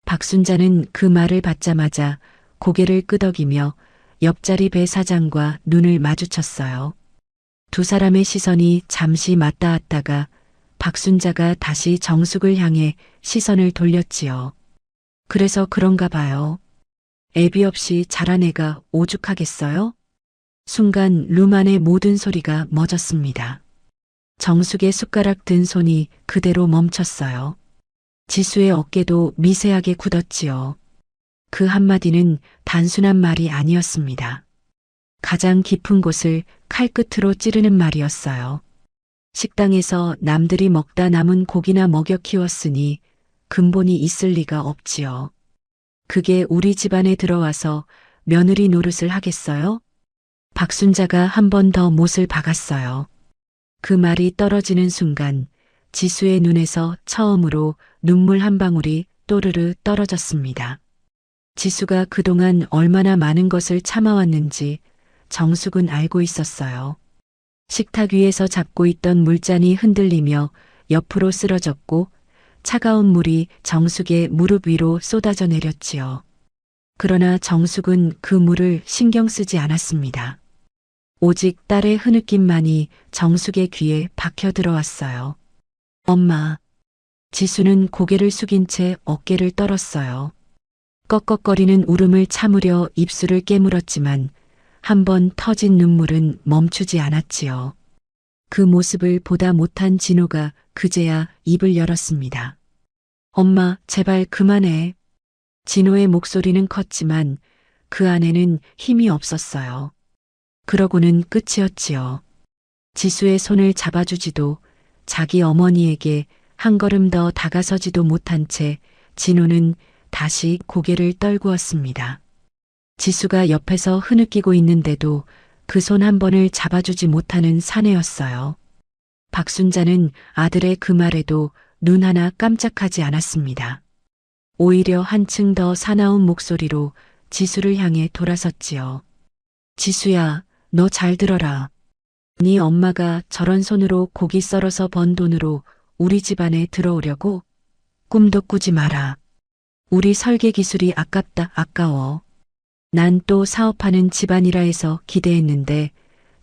박순자는 그 말을 받자마자 고개를 끄덕이며 옆자리 배 사장과 눈을 마주쳤어요. 두 사람의 시선이 잠시 맞닿았다가 박순자가 다시 정숙을 향해 시선을 돌렸지요. 그래서 그런가 봐요. 애비 없이 자란 애가 오죽하겠어요? 순간 룸 안의 모든 소리가 멎었습니다. 정숙의 숟가락 든 손이 그대로 멈췄어요. 지수의 어깨도 미세하게 굳었지요. 그 한마디는 단순한 말이 아니었습니다. 가장 깊은 곳을 칼끝으로 찌르는 말이었어요. 식당에서 남들이 먹다 남은 고기나 먹여 키웠으니 근본이 있을 리가 없지요. 그게 우리 집안에 들어와서 며느리 노릇을 하겠어요? 박순자가 한 번 더 못을 박았어요. 그 말이 떨어지는 순간 지수의 눈에서 처음으로 눈물 한 방울이 또르르 떨어졌습니다. 지수가 그동안 얼마나 많은 것을 참아왔는지 정숙은 알고 있었어요. 식탁 위에서 잡고 있던 물잔이 흔들리며 옆으로 쓰러졌고 차가운 물이 정숙의 무릎 위로 쏟아져 내렸지요. 그러나 정숙은 그 물을 신경 쓰지 않았습니다. 오직 딸의 흐느낌만이 정숙의 귀에 박혀 들어왔어요. 엄마. 지수는 고개를 숙인 채 어깨를 떨었어요. 꺽꺽거리는 울음을 참으려 입술을 깨물었지만 한 번 터진 눈물은 멈추지 않았지요. 그 모습을 보다 못한 진호가 그제야 입을 열었습니다. 엄마, 제발 그만해. 진호의 목소리는 컸지만 그 안에는 힘이 없었어요. 그러고는 끝이었지요. 지수의 손을 잡아주지도 자기 어머니에게 한 걸음 더 다가서지도 못한 채 진호는 다시 고개를 떨구었습니다. 지수가 옆에서 흐느끼고 있는데도 그 손 한 번을 잡아주지 못하는 사내였어요. 박순자는 아들의 그 말에도 눈 하나 깜짝하지 않았습니다. 오히려 한층 더 사나운 목소리로 지수를 향해 돌아섰지요. 지수야, 너 잘 들어라. 네 엄마가 저런 손으로 고기 썰어서 번 돈으로 우리 집안에 들어오려고? 꿈도 꾸지 마라. 우리 설계 기술이 아깝다, 아까워. 난 또 사업하는 집안이라 해서 기대했는데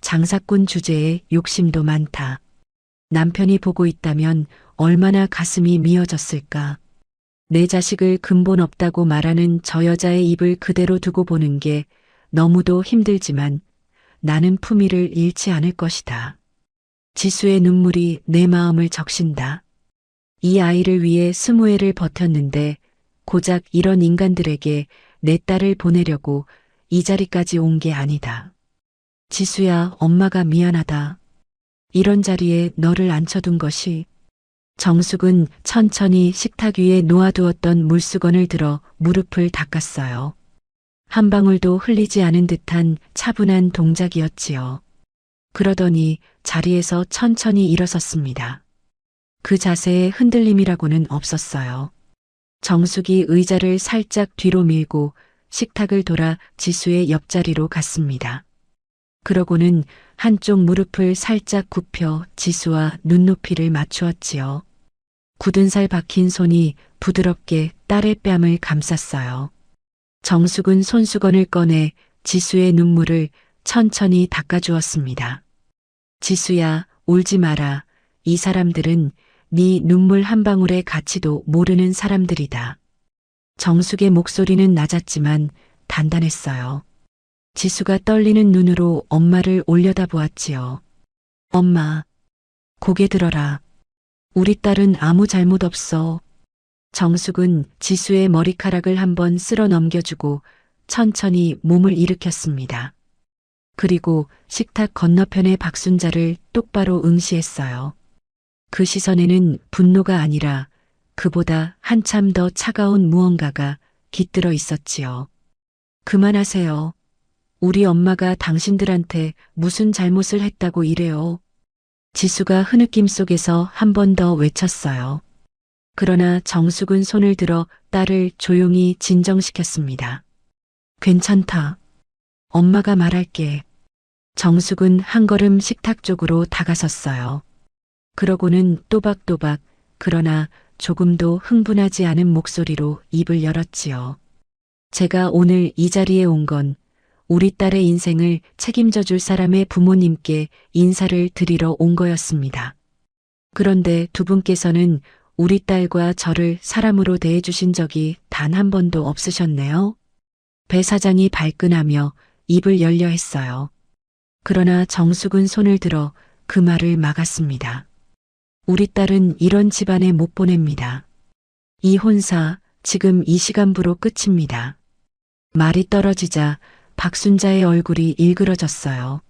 장사꾼 주제에 욕심도 많다. 남편이 보고 있다면 얼마나 가슴이 미어졌을까. 내 자식을 근본 없다고 말하는 저 여자의 입을 그대로 두고 보는 게 너무도 힘들지만 나는 품위를 잃지 않을 것이다. 지수의 눈물이 내 마음을 적신다. 이 아이를 위해 20회를 버텼는데 고작 이런 인간들에게 내 딸을 보내려고 이 자리까지 온 게 아니다. 지수야, 엄마가 미안하다. 이런 자리에 너를 앉혀둔 것이. 정숙은 천천히 식탁 위에 놓아두었던 물수건을 들어 무릎을 닦았어요. 한 방울도 흘리지 않은 듯한 차분한 동작이었지요. 그러더니 자리에서 천천히 일어섰습니다. 그 자세에 흔들림이라고는 없었어요. 정숙이 의자를 살짝 뒤로 밀고 식탁을 돌아 지수의 옆자리로 갔습니다. 그러고는 한쪽 무릎을 살짝 굽혀 지수와 눈높이를 맞추었지요. 굳은 살 박힌 손이 부드럽게 딸의 뺨을 감쌌어요. 정숙은 손수건을 꺼내 지수의 눈물을 천천히 닦아주었습니다. 지수야, 울지 마라. 이 사람들은 네 눈물 한 방울의 가치도 모르는 사람들이다. 정숙의 목소리는 낮았지만 단단했어요. 지수가 떨리는 눈으로 엄마를 올려다보았지요. 엄마, 고개 들어라. 우리 딸은 아무 잘못 없어. 정숙은 지수의 머리카락을 한번 쓸어 넘겨주고 천천히 몸을 일으켰습니다. 그리고 식탁 건너편의 박순자를 똑바로 응시했어요. 그 시선에는 분노가 아니라 그보다 한참 더 차가운 무언가가 깃들어 있었지요. 그만하세요. 우리 엄마가 당신들한테 무슨 잘못을 했다고 이래요. 지수가 흐느낌 속에서 한 번 더 외쳤어요. 그러나 정숙은 손을 들어 딸을 조용히 진정시켰습니다. 괜찮다. 엄마가 말할게. 정숙은 한 걸음 식탁 쪽으로 다가섰어요. 그러고는 또박또박 그러나 조금도 흥분하지 않은 목소리로 입을 열었지요. 제가 오늘 이 자리에 온 건 우리 딸의 인생을 책임져 줄 사람의 부모님께 인사를 드리러 온 거였습니다. 그런데 두 분께서는 우리 딸과 저를 사람으로 대해 주신 적이 단 한 번도 없으셨네요. 배 사장이 발끈하며 입을 열려 했어요. 그러나 정숙은 손을 들어 그 말을 막았습니다. 우리 딸은 이런 집안에 못 보냅니다. 이 혼사 지금 이 시간부로 끝입니다. 말이 떨어지자 박순자의 얼굴이 일그러졌어요.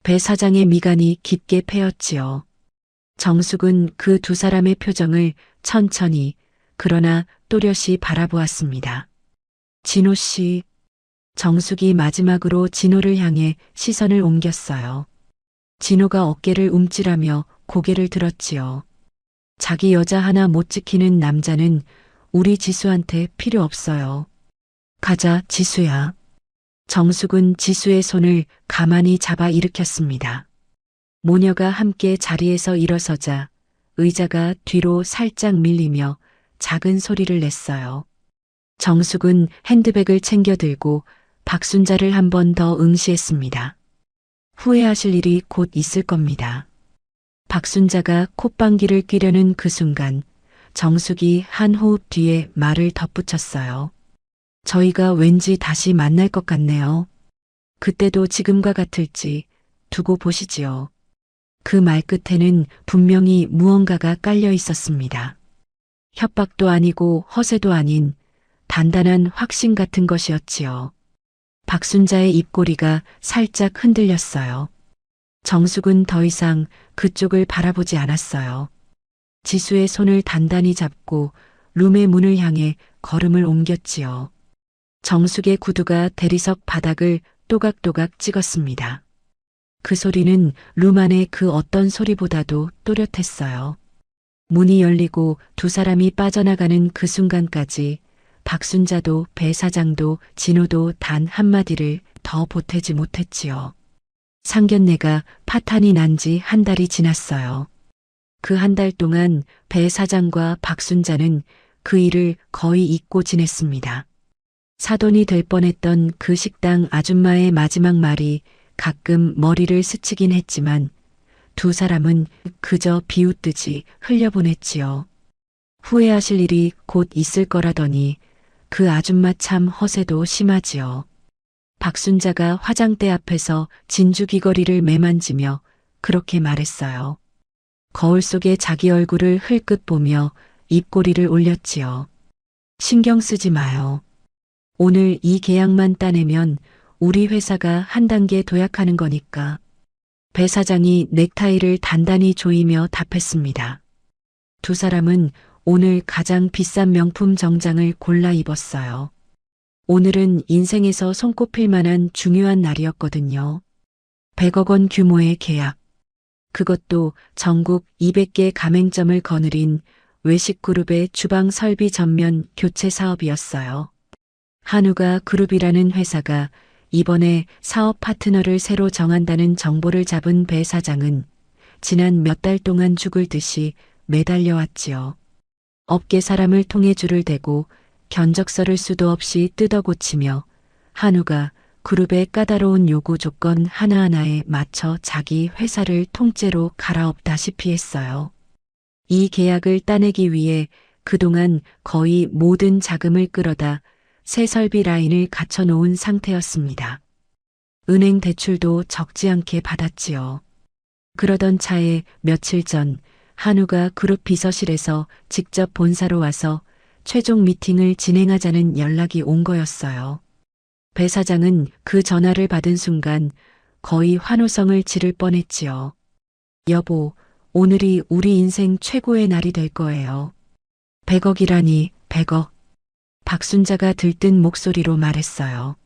배 사장의 미간이 깊게 패였지요. 정숙은 그 두 사람의 표정을 천천히 그러나 또렷이 바라보았습니다. 진호 씨. 정숙이 마지막으로 진호를 향해 시선을 옮겼어요. 진호가 어깨를 움찔하며 고개를 들었지요. 자기 여자 하나 못 지키는 남자는 우리 지수한테 필요 없어요. 가자, 지수야. 정숙은 지수의 손을 가만히 잡아 일으켰습니다. 모녀가 함께 자리에서 일어서자 의자가 뒤로 살짝 밀리며 작은 소리를 냈어요. 정숙은 핸드백을 챙겨 들고 박순자를 한 번 더 응시했습니다. 후회하실 일이 곧 있을 겁니다. 박순자가 콧방귀를 뀌려는 그 순간 정숙이 한 호흡 뒤에 말을 덧붙였어요. 저희가 왠지 다시 만날 것 같네요. 그때도 지금과 같을지 두고 보시지요. 그 말 끝에는 분명히 무언가가 깔려 있었습니다. 협박도 아니고 허세도 아닌 단단한 확신 같은 것이었지요. 박순자의 입꼬리가 살짝 흔들렸어요. 정숙은 더 이상 그쪽을 바라보지 않았어요. 지수의 손을 단단히 잡고 룸의 문을 향해 걸음을 옮겼지요. 정숙의 구두가 대리석 바닥을 또각또각 찍었습니다. 그 소리는 룸 안의 그 어떤 소리보다도 또렷했어요. 문이 열리고 두 사람이 빠져나가는 그 순간까지 박순자도 배 사장도 진호도 단 한마디를 더 보태지 못했지요. 상견례가 파탄이 난 지 한 달이 지났어요. 그 한 달 동안 배 사장과 박순자는 그 일을 거의 잊고 지냈습니다. 사돈이 될 뻔했던 그 식당 아줌마의 마지막 말이 가끔 머리를 스치긴 했지만 두 사람은 그저 비웃듯이 흘려보냈지요. 후회하실 일이 곧 있을 거라더니 그 아줌마 참 허세도 심하지요. 박순자가 화장대 앞에서 진주 귀걸이를 매만지며 그렇게 말했어요. 거울 속에 자기 얼굴을 흘끗 보며 입꼬리를 올렸지요. 신경 쓰지 마요. 오늘 이 계약만 따내면 우리 회사가 한 단계 도약하는 거니까. 배 사장이 넥타이를 단단히 조이며 답했습니다. 두 사람은 오늘 가장 비싼 명품 정장을 골라 입었어요. 오늘은 인생에서 손꼽힐 만한 중요한 날이었거든요. 100억 원 규모의 계약. 그것도 전국 200개 가맹점을 거느린 외식그룹의 주방 설비 전면 교체 사업이었어요. 한우가 그룹이라는 회사가 이번에 사업 파트너를 새로 정한다는 정보를 잡은 배 사장은 지난 몇 달 동안 죽을 듯이 매달려 왔지요. 업계 사람을 통해 줄을 대고 견적서를 수도 없이 뜯어 고치며 한우가 그룹의 까다로운 요구 조건 하나하나에 맞춰 자기 회사를 통째로 갈아엎다시피 했어요. 이 계약을 따내기 위해 그동안 거의 모든 자금을 끌어다 새 설비 라인을 갖춰놓은 상태였습니다. 은행 대출도 적지 않게 받았지요. 그러던 차에 며칠 전 한우가 그룹 비서실에서 직접 본사로 와서 최종 미팅을 진행하자는 연락이 온 거였어요. 배 사장은 그 전화를 받은 순간 거의 환호성을 지를 뻔했지요. 여보, 오늘이 우리 인생 최고의 날이 될 거예요. 100억이라니, 100억. 박순자가 들뜬 목소리로 말했어요.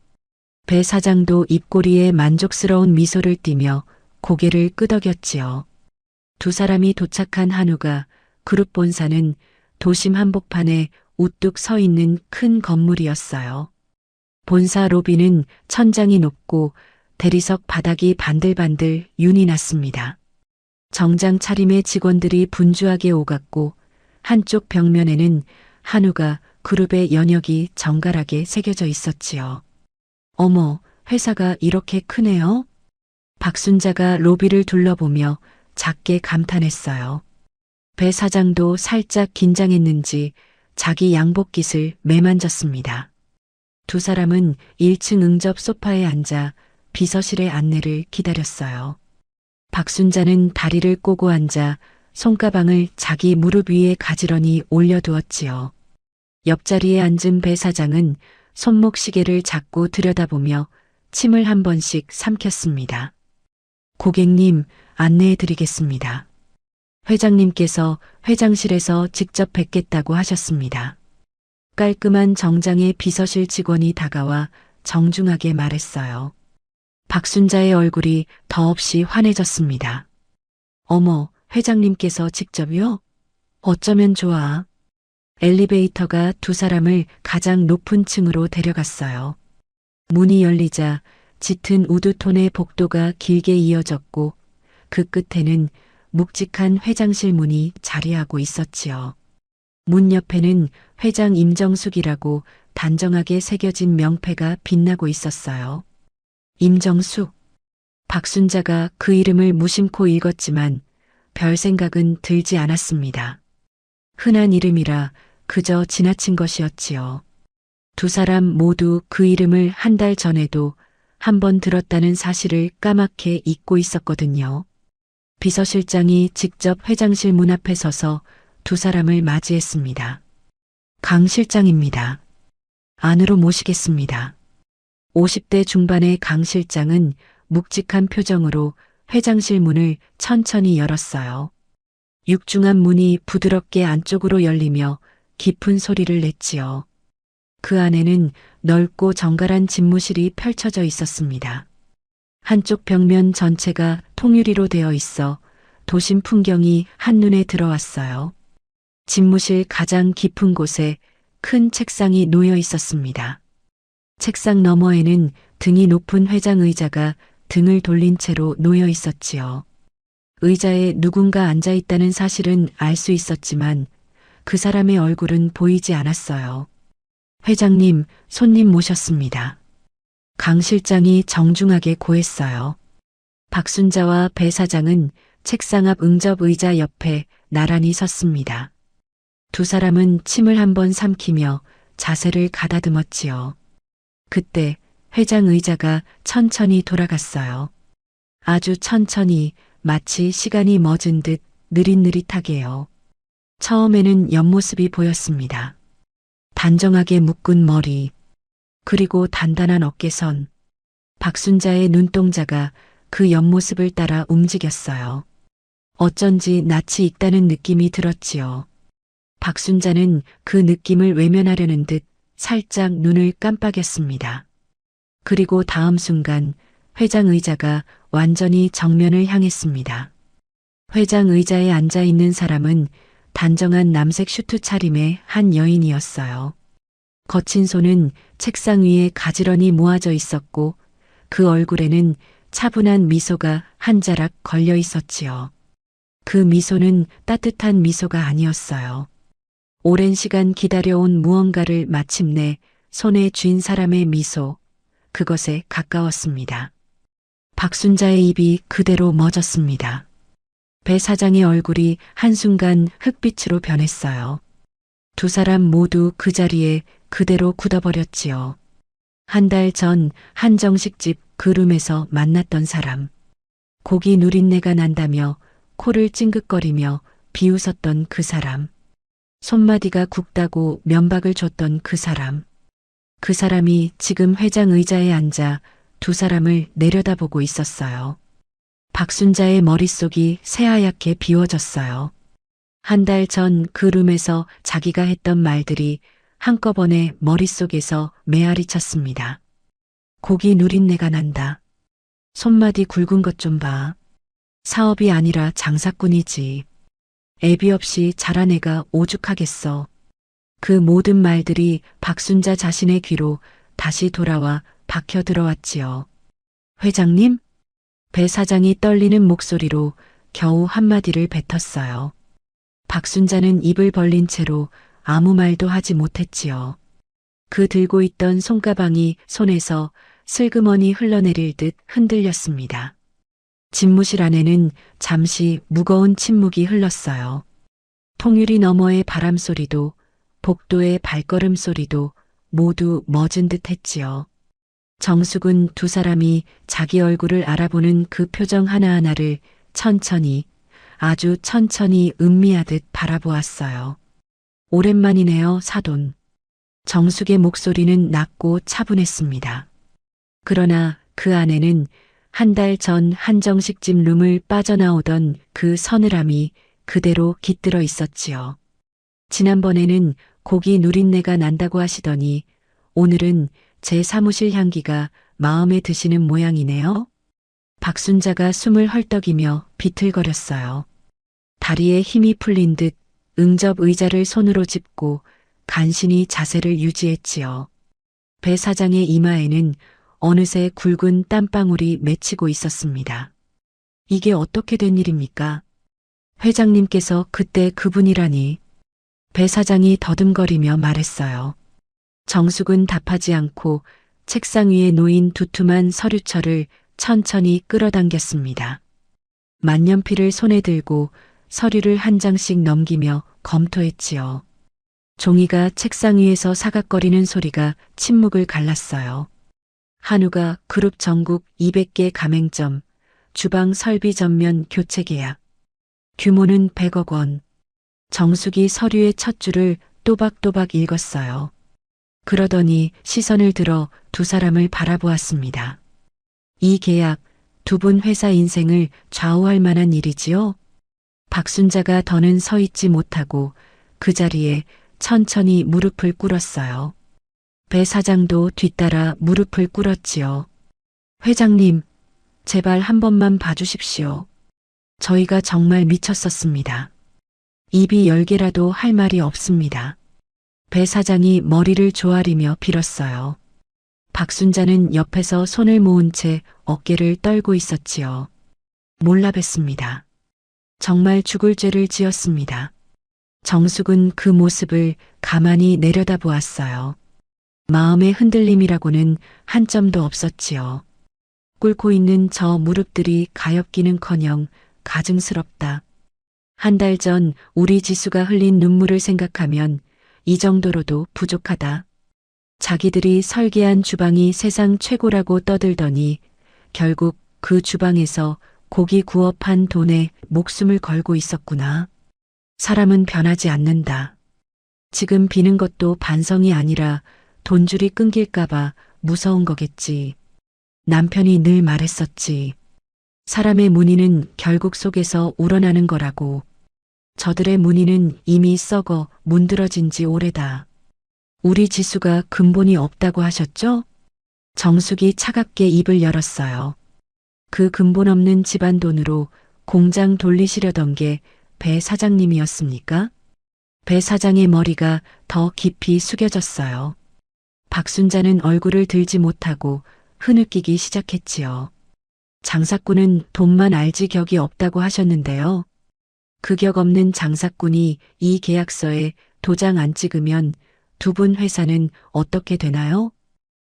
배 사장도 입꼬리에 만족스러운 미소를 띠며 고개를 끄덕였지요. 두 사람이 도착한 한우가 그룹 본사는 도심 한복판에 우뚝 서 있는 큰 건물이었어요. 본사 로비는 천장이 높고 대리석 바닥이 반들반들 윤이 났습니다. 정장 차림의 직원들이 분주하게 오갔고 한쪽 벽면에는 한우가 그룹의 연역이 정갈하게 새겨져 있었지요. 어머, 회사가 이렇게 크네요? 박순자가 로비를 둘러보며 작게 감탄했어요. 배 사장도 살짝 긴장했는지 자기 양복깃을 매만졌습니다. 두 사람은 1층 응접 소파에 앉아 비서실의 안내를 기다렸어요. 박순자는 다리를 꼬고 앉아 손가방을 자기 무릎 위에 가지런히 올려두었지요. 옆자리에 앉은 배 사장은 손목 시계를 자꾸 들여다보며 침을 한 번씩 삼켰습니다. 고객님, 안내해 드리겠습니다. 회장님께서 회장실에서 직접 뵙겠다고 하셨습니다. 깔끔한 정장의 비서실 직원이 다가와 정중하게 말했어요. 박순자의 얼굴이 더없이 환해졌습니다. 어머, 회장님께서 직접요? 어쩌면 좋아. 엘리베이터가 두 사람을 가장 높은 층으로 데려갔어요. 문이 열리자 짙은 우드톤의 복도가 길게 이어졌고 그 끝에는 묵직한 회장실 문이 자리하고 있었지요. 문 옆에는 회장 임정숙이라고 단정하게 새겨진 명패가 빛나고 있었어요. 임정숙. 박순자가 그 이름을 무심코 읽었지만 별 생각은 들지 않았습니다. 흔한 이름이라 그저 지나친 것이었지요. 두 사람 모두 그 이름을 한 달 전에도 한 번 들었다는 사실을 까맣게 잊고 있었거든요. 비서실장이 직접 회장실 문 앞에 서서 두 사람을 맞이했습니다. 강 실장입니다. 안으로 모시겠습니다. 50대 중반의 강 실장은 묵직한 표정으로 회장실 문을 천천히 열었어요. 육중한 문이 부드럽게 안쪽으로 열리며 깊은 소리를 냈지요. 그 안에는 넓고 정갈한 집무실이 펼쳐져 있었습니다. 한쪽 벽면 전체가 통유리로 되어 있어 도심 풍경이 한눈에 들어왔어요. 집무실 가장 깊은 곳에 큰 책상이 놓여 있었습니다. 책상 너머에는 등이 높은 회장 의자가 등을 돌린 채로 놓여 있었지요. 의자에 누군가 앉아 있다는 사실은 알 수 있었지만 그 사람의 얼굴은 보이지 않았어요. 회장님, 손님 모셨습니다. 강 실장이 정중하게 고했어요. 박순자와 배 사장은 책상 앞 응접 의자 옆에 나란히 섰습니다. 두 사람은 침을 한번 삼키며 자세를 가다듬었지요. 그때 회장 의자가 천천히 돌아갔어요. 아주 천천히, 마치 시간이 멎은 듯 느릿느릿하게요. 처음에는 옆모습이 보였습니다. 단정하게 묶은 머리, 그리고 단단한 어깨선. 박순자의 눈동자가 그 옆모습을 따라 움직였어요. 어쩐지 낯이 익다는 느낌이 들었지요. 박순자는 그 느낌을 외면하려는 듯 살짝 눈을 깜빡였습니다. 그리고 다음 순간 회장 의자가 완전히 정면을 향했습니다. 회장 의자에 앉아 있는 사람은 단정한 남색 슈트 차림의 한 여인이었어요. 거친 손은 책상 위에 가지런히 모아져 있었고 그 얼굴에는 차분한 미소가 한 자락 걸려 있었지요. 그 미소는 따뜻한 미소가 아니었어요. 오랜 시간 기다려온 무언가를 마침내 손에 쥔 사람의 미소, 그것에 가까웠습니다. 박순자의 입이 그대로 멎었습니다. 배 사장의 얼굴이 한순간 흑빛으로 변했어요. 두 사람 모두 그 자리에 그대로 굳어버렸지요. 한 달 전 한정식집 그룸에서 만났던 사람. 고기 누린내가 난다며 코를 찡긋거리며 비웃었던 그 사람. 손마디가 굵다고 면박을 줬던 그 사람. 그 사람이 지금 회장 의자에 앉아 두 사람을 내려다보고 있었어요. 박순자의 머릿속이 새하얗게 비워졌어요. 한 달 전 그 룸에서 자기가 했던 말들이 한꺼번에 머릿속에서 메아리 쳤습니다. 고기 누린내가 난다. 손마디 굵은 것 좀 봐. 사업이 아니라 장사꾼이지. 애비 없이 자란 애가 오죽하겠어. 그 모든 말들이 박순자 자신의 귀로 다시 돌아와 박혀 들어왔지요. 회장님? 배 사장이 떨리는 목소리로 겨우 한마디를 뱉었어요. 박순자는 입을 벌린 채로 아무 말도 하지 못했지요. 그 들고 있던 손가방이 손에서 슬그머니 흘러내릴 듯 흔들렸습니다. 집무실 안에는 잠시 무거운 침묵이 흘렀어요. 통유리 너머의 바람 소리도 복도의 발걸음 소리도 모두 멎은 듯 했지요. 정숙은 두 사람이 자기 얼굴을 알아보는 그 표정 하나하나를 천천히, 아주 천천히 음미하듯 바라보았어요. 오랜만이네요, 사돈. 정숙의 목소리는 낮고 차분했습니다. 그러나 그 안에는 한 달 전 한정식집 룸을 빠져나오던 그 서늘함이 그대로 깃들어 있었지요. 지난번에는 고기 누린내가 난다고 하시더니 오늘은 제 사무실 향기가 마음에 드시는 모양이네요. 박순자가 숨을 헐떡이며 비틀거렸어요. 다리에 힘이 풀린 듯 응접 의자를 손으로 짚고 간신히 자세를 유지했지요. 배 사장의 이마에는 어느새 굵은 땀방울이 맺히고 있었습니다. 이게 어떻게 된 일입니까? 회장님께서 그때 그분이라니. 배 사장이 더듬거리며 말했어요. 정숙은 답하지 않고 책상 위에 놓인 두툼한 서류철을 천천히 끌어당겼습니다. 만년필을 손에 들고 서류를 한 장씩 넘기며 검토했지요. 종이가 책상 위에서 사각거리는 소리가 침묵을 갈랐어요. 한우가 그룹 전국 200개 가맹점, 주방 설비 전면 교체 계약. 규모는 100억 원. 정숙이 서류의 첫 줄을 또박또박 읽었어요. 그러더니 시선을 들어 두 사람을 바라보았습니다. 이 계약, 두 분 회사 인생을 좌우할 만한 일이지요? 박순자가 더는 서 있지 못하고 그 자리에 천천히 무릎을 꿇었어요. 배 사장도 뒤따라 무릎을 꿇었지요. 회장님, 제발 한 번만 봐주십시오. 저희가 정말 미쳤었습니다. 입이 10개라도 할 말이 없습니다. 배 사장이 머리를 조아리며 빌었어요. 박순자는 옆에서 손을 모은 채 어깨를 떨고 있었지요. 몰라 뵀습니다. 정말 죽을 죄를 지었습니다. 정숙은 그 모습을 가만히 내려다보았어요. 마음의 흔들림이라고는 한 점도 없었지요. 꿇고 있는 저 무릎들이 가엾기는커녕 가증스럽다. 한 달 전 우리 지수가 흘린 눈물을 생각하면 이 정도로도 부족하다. 자기들이 설계한 주방이 세상 최고라고 떠들더니 결국 그 주방에서 고기 구워 판 돈에 목숨을 걸고 있었구나. 사람은 변하지 않는다. 지금 비는 것도 반성이 아니라 돈줄이 끊길까봐 무서운 거겠지. 남편이 늘 말했었지. 사람의 무늬는 결국 속에서 우러나는 거라고. 저들의 무늬는 이미 썩어 문드러진 지 오래다. 우리 지수가 근본이 없다고 하셨죠? 정숙이 차갑게 입을 열었어요. 그 근본 없는 집안 돈으로 공장 돌리시려던 게 배 사장님이었습니까? 배 사장의 머리가 더 깊이 숙여졌어요. 박순자는 얼굴을 들지 못하고 흐느끼기 시작했지요. 장사꾼은 돈만 알지 격이 없다고 하셨는데요. 그 격 없는 장사꾼이 이 계약서에 도장 안 찍으면 두 분 회사는 어떻게 되나요?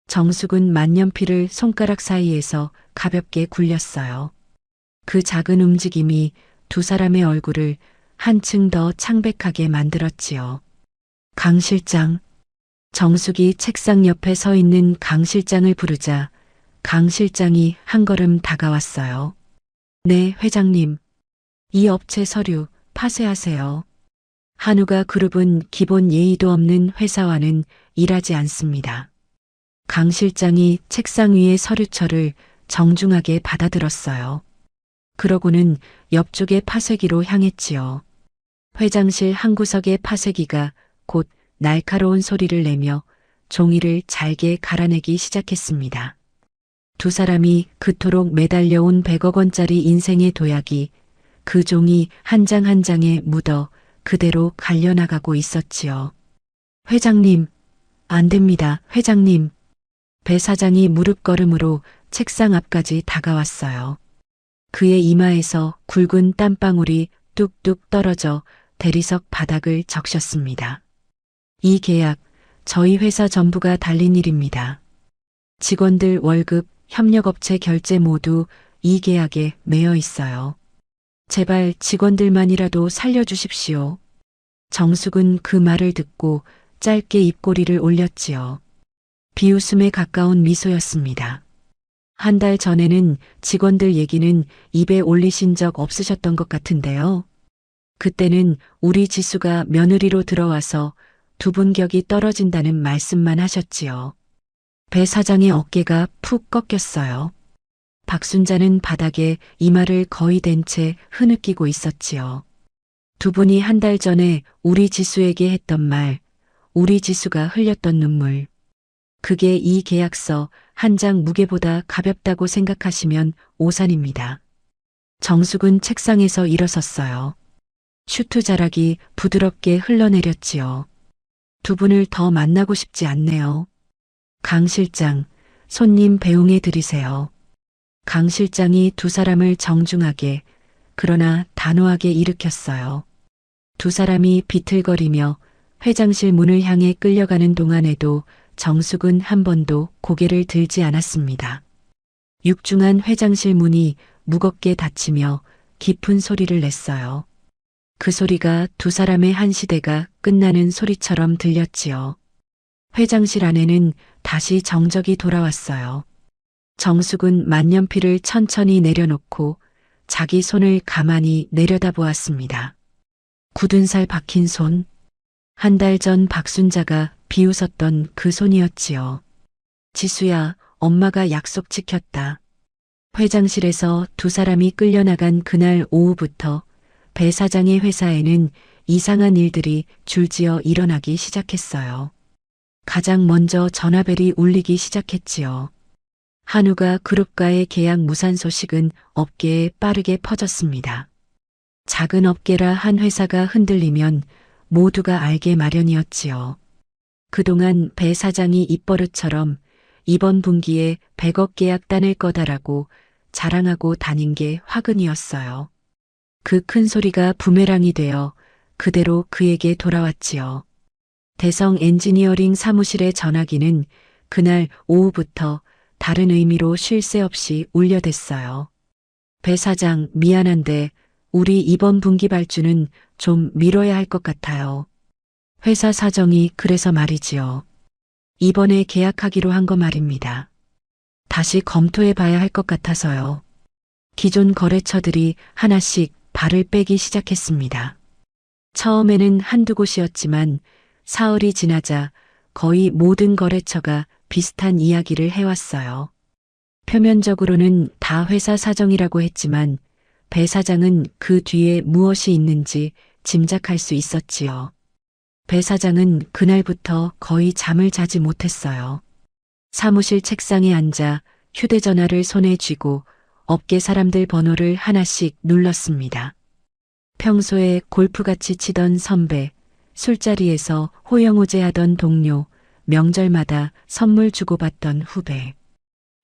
정숙은 만년필을 손가락 사이에서 가볍게 굴렸어요. 그 작은 움직임이 두 사람의 얼굴을 한층 더 창백하게 만들었지요. 강 실장. 정숙이 책상 옆에 서 있는 강 실장을 부르자 강 실장이 한 걸음 다가왔어요. 네, 회장님. 이 업체 서류 파쇄하세요. 한우가 그룹은 기본 예의도 없는 회사와는 일하지 않습니다. 강 실장이 책상 위의 서류철을 정중하게 받아들었어요. 그러고는 옆쪽의 파쇄기로 향했지요. 회장실 한 구석의 파쇄기가 곧 날카로운 소리를 내며 종이를 잘게 갈아내기 시작했습니다. 두 사람이 그토록 매달려온 100억 원짜리 인생의 도약이 그 종이 한 장 한 장에 묻어 그대로 갈려나가고 있었지요. 회장님, 안 됩니다, 회장님. 배 사장이 무릎걸음으로 책상 앞까지 다가왔어요. 그의 이마에서 굵은 땀방울이 뚝뚝 떨어져 대리석 바닥을 적셨습니다. 이 계약, 저희 회사 전부가 달린 일입니다. 직원들 월급, 협력업체 결제 모두 이 계약에 매여 있어요. 제발 직원들만이라도 살려주십시오. 정숙은 그 말을 듣고 짧게 입꼬리를 올렸지요. 비웃음에 가까운 미소였습니다. 한 달 전에는 직원들 얘기는 입에 올리신 적 없으셨던 것 같은데요. 그때는 우리 지수가 며느리로 들어와서 두 분 격이 떨어진다는 말씀만 하셨지요. 배 사장의 어깨가 푹 꺾였어요. 박순자는 바닥에 이마를 거의 댄 채 흐느끼고 있었지요. 두 분이 한 달 전에 우리 지수에게 했던 말, 우리 지수가 흘렸던 눈물. 그게 이 계약서 한 장 무게보다 가볍다고 생각하시면 오산입니다. 정숙은 책상에서 일어섰어요. 슈트 자락이 부드럽게 흘러내렸지요. 두 분을 더 만나고 싶지 않네요. 강 실장, 손님 배웅해 드리세요. 강 실장이 두 사람을 정중하게 그러나 단호하게 일으켰어요. 두 사람이 비틀거리며 회장실 문을 향해 끌려가는 동안에도 정숙은 한 번도 고개를 들지 않았습니다. 육중한 회장실 문이 무겁게 닫히며 깊은 소리를 냈어요. 그 소리가 두 사람의 한 시대가 끝나는 소리처럼 들렸지요. 회장실 안에는 다시 정적이 돌아왔어요. 정숙은 만년필을 천천히 내려놓고 자기 손을 가만히 내려다보았습니다. 굳은 살 박힌 손. 한 달 전 박순자가 비웃었던 그 손이었지요. 지수야, 엄마가 약속 지켰다. 회장실에서 두 사람이 끌려나간 그날 오후부터 배 사장의 회사에는 이상한 일들이 줄지어 일어나기 시작했어요. 가장 먼저 전화벨이 울리기 시작했지요. 한우가 그룹과의 계약 무산 소식은 업계에 빠르게 퍼졌습니다. 작은 업계라 한 회사가 흔들리면 모두가 알게 마련이었지요. 그동안 배 사장이 입버릇처럼 이번 분기에 100억 계약 따낼 거다라고 자랑하고 다닌 게 화근이었어요. 그 큰 소리가 부메랑이 되어 그대로 그에게 돌아왔지요. 대성 엔지니어링 사무실의 전화기는 그날 오후부터 다른 의미로 쉴 새 없이 울려댔어요. 배 사장, 미안한데 우리 이번 분기 발주는 좀 미뤄야 할 것 같아요. 회사 사정이 그래서 말이지요. 이번에 계약하기로 한 거 말입니다. 다시 검토해 봐야 할 것 같아서요. 기존 거래처들이 하나씩 발을 빼기 시작했습니다. 처음에는 한두 곳이었지만 사흘이 지나자 거의 모든 거래처가 비슷한 이야기를 해왔어요. 표면적으로는 다 회사 사정이라고 했지만 배 사장은 그 뒤에 무엇이 있는지 짐작할 수 있었지요. 배 사장은 그날부터 거의 잠을 자지 못했어요. 사무실 책상에 앉아 휴대전화를 손에 쥐고 업계 사람들 번호를 하나씩 눌렀습니다. 평소에 골프같이 치던 선배, 술자리에서 호영호제하던 동료, 명절마다 선물 주고받던 후배.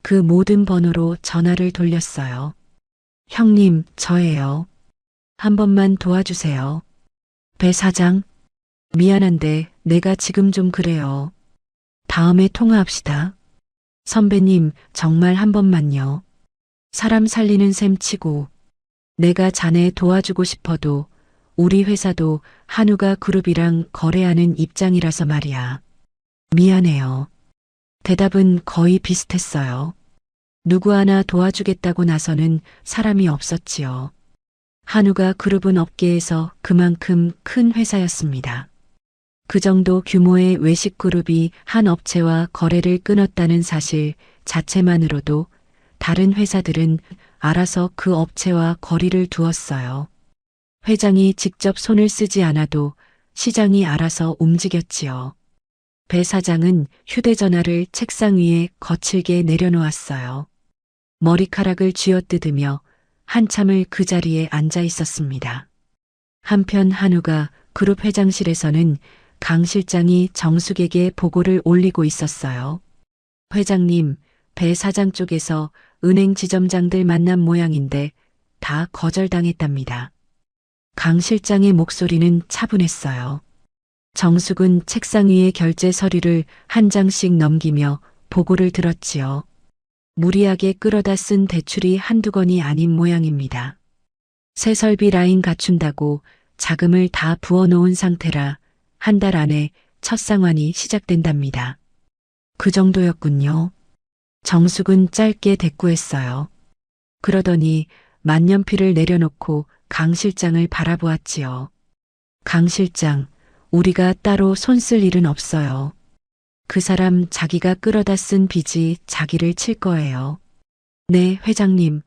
그 모든 번호로 전화를 돌렸어요. 형님, 저예요. 한 번만 도와주세요. 배 사장, 미안한데 내가 지금 좀 그래요. 다음에 통화합시다. 선배님, 정말 한 번만요. 사람 살리는 셈 치고 내가 자네 도와주고 싶어도 우리 회사도 한우가 그룹이랑 거래하는 입장이라서 말이야. 미안해요. 대답은 거의 비슷했어요. 누구 하나 도와주겠다고 나서는 사람이 없었지요. 한우가 그룹은 업계에서 그만큼 큰 회사였습니다. 그 정도 규모의 외식 그룹이 한 업체와 거래를 끊었다는 사실 자체만으로도 다른 회사들은 알아서 그 업체와 거리를 두었어요. 회장이 직접 손을 쓰지 않아도 시장이 알아서 움직였지요. 배 사장은 휴대전화를 책상 위에 거칠게 내려놓았어요. 머리카락을 쥐어뜯으며 한참을 그 자리에 앉아 있었습니다. 한편 한우가 그룹 회장실에서는 강 실장이 정숙에게 보고를 올리고 있었어요. 회장님, 배 사장 쪽에서 은행 지점장들 만난 모양인데 다 거절당했답니다. 강 실장의 목소리는 차분했어요. 정숙은 책상 위에 결제 서류를 한 장씩 넘기며 보고를 들었지요. 무리하게 끌어다 쓴 대출이 한두 건이 아닌 모양입니다. 새 설비 라인 갖춘다고 자금을 다 부어놓은 상태라 한 달 안에 첫 상환이 시작된답니다. 그 정도였군요. 정숙은 짧게 대꾸했어요. 그러더니 만년필을 내려놓고 강 실장을 바라보았지요. 강 실장, 우리가 따로 손쓸 일은 없어요. 그 사람 자기가 끌어다 쓴 빚이 자기를 칠 거예요. 네, 회장님.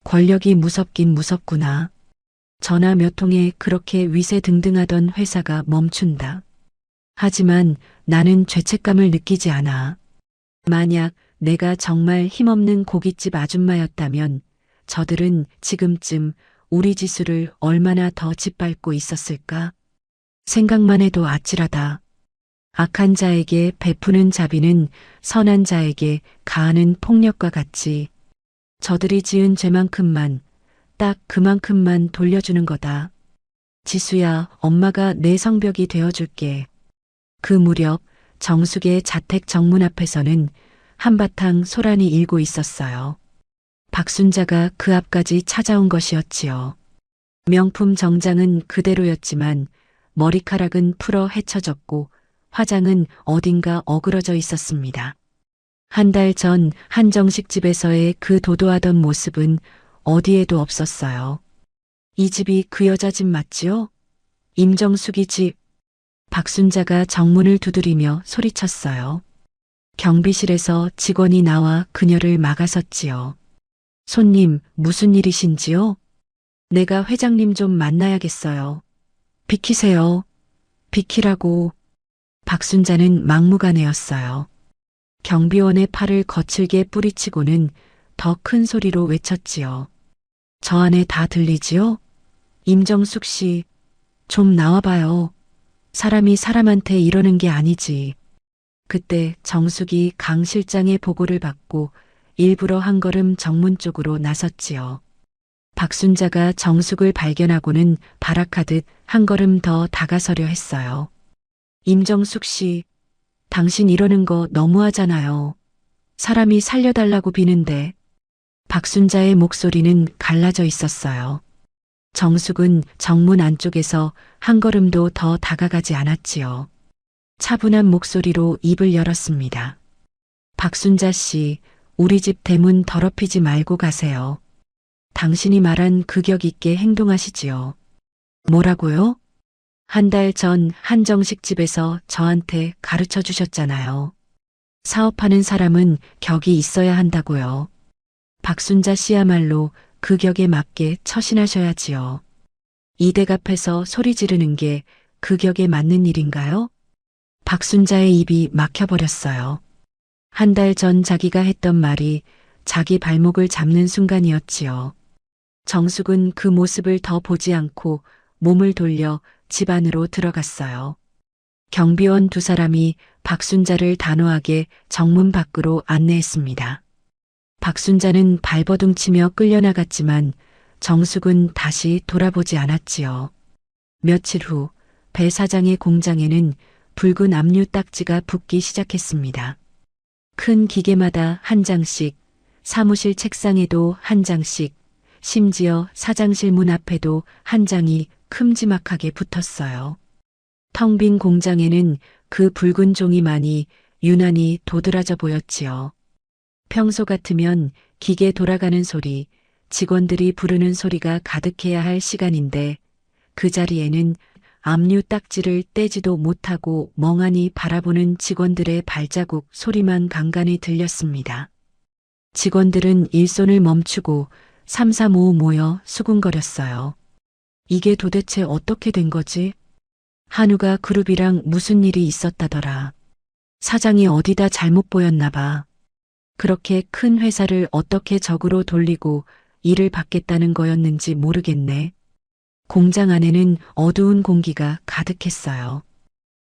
권력이 무섭긴 무섭구나. 전화 몇 통에 그렇게 위세등등하던 회사가 멈춘다. 하지만 나는 죄책감을 느끼지 않아. 만약 내가 정말 힘없는 고깃집 아줌마였다면 저들은 지금쯤 우리 지수를 얼마나 더 짓밟고 있었을까? 생각만 해도 아찔하다. 악한 자에게 베푸는 자비는 선한 자에게 가하는 폭력과 같이 저들이 지은 죄만큼만 딱 그만큼만 돌려주는 거다. 지수야, 엄마가 내 성벽이 되어줄게. 그 무렵 정숙의 자택 정문 앞에서는 한바탕 소란이 일고 있었어요. 박순자가 그 앞까지 찾아온 것이었지요. 명품 정장은 그대로였지만 머리카락은 풀어 헤쳐졌고 화장은 어딘가 어그러져 있었습니다. 한 달 전 한정식집에서의 그 도도하던 모습은 어디에도 없었어요. 이 집이 그 여자 집 맞지요? 임정숙이 집. 박순자가 정문을 두드리며 소리쳤어요. 경비실에서 직원이 나와 그녀를 막아섰지요. 손님, 무슨 일이신지요? 내가 회장님 좀 만나야겠어요. 비키세요. 비키라고. 박순자는 막무가내였어요. 경비원의 팔을 거칠게 뿌리치고는 더 큰 소리로 외쳤지요. 저 안에 다 들리지요? 임정숙 씨, 좀 나와봐요. 사람이 사람한테 이러는 게 아니지. 그때 정숙이 강 실장의 보고를 받고 일부러 한 걸음 정문 쪽으로 나섰지요. 박순자가 정숙을 발견하고는 발악하듯 한 걸음 더 다가서려 했어요. 임정숙 씨, 당신 이러는 거 너무하잖아요. 사람이 살려달라고 비는데. 박순자의 목소리는 갈라져 있었어요. 정숙은 정문 안쪽에서 한 걸음도 더 다가가지 않았지요. 차분한 목소리로 입을 열었습니다. 박순자 씨, 우리 집 대문 더럽히지 말고 가세요. 당신이 말한 규격 있게 행동하시지요. 뭐라고요? 한 달 전 한정식 집에서 저한테 가르쳐 주셨잖아요. 사업하는 사람은 격이 있어야 한다고요. 박순자 씨야말로 그 격에 맞게 처신하셔야지요. 이댁 앞에서 소리 지르는 게 그 격에 맞는 일인가요? 박순자의 입이 막혀버렸어요. 한 달 전 자기가 했던 말이 자기 발목을 잡는 순간이었지요. 정숙은 그 모습을 더 보지 않고 몸을 돌려 집 안으로 들어갔어요. 경비원 두 사람이 박순자를 단호하게 정문 밖으로 안내했습니다. 박순자는 발버둥치며 끌려나갔지만 정숙은 다시 돌아보지 않았지요. 며칠 후 배 사장의 공장에는 붉은 압류 딱지가 붙기 시작했습니다. 큰 기계마다 한 장씩, 사무실 책상에도 한 장씩, 심지어 사장실 문 앞에도 한 장이 큼지막하게 붙었어요. 텅 빈 공장에는 그 붉은 종이만이 유난히 도드라져 보였지요. 평소 같으면 기계 돌아가는 소리, 직원들이 부르는 소리가 가득해야 할 시간인데 그 자리에는 압류 딱지를 떼지도 못하고 멍하니 바라보는 직원들의 발자국 소리만 간간히 들렸습니다. 직원들은 일손을 멈추고 삼삼오오 모여 수군거렸어요. 이게 도대체 어떻게 된 거지? 한우가 그룹이랑 무슨 일이 있었다더라. 사장이 어디다 잘못 보였나 봐. 그렇게 큰 회사를 어떻게 적으로 돌리고 일을 받겠다는 거였는지 모르겠네. 공장 안에는 어두운 공기가 가득했어요.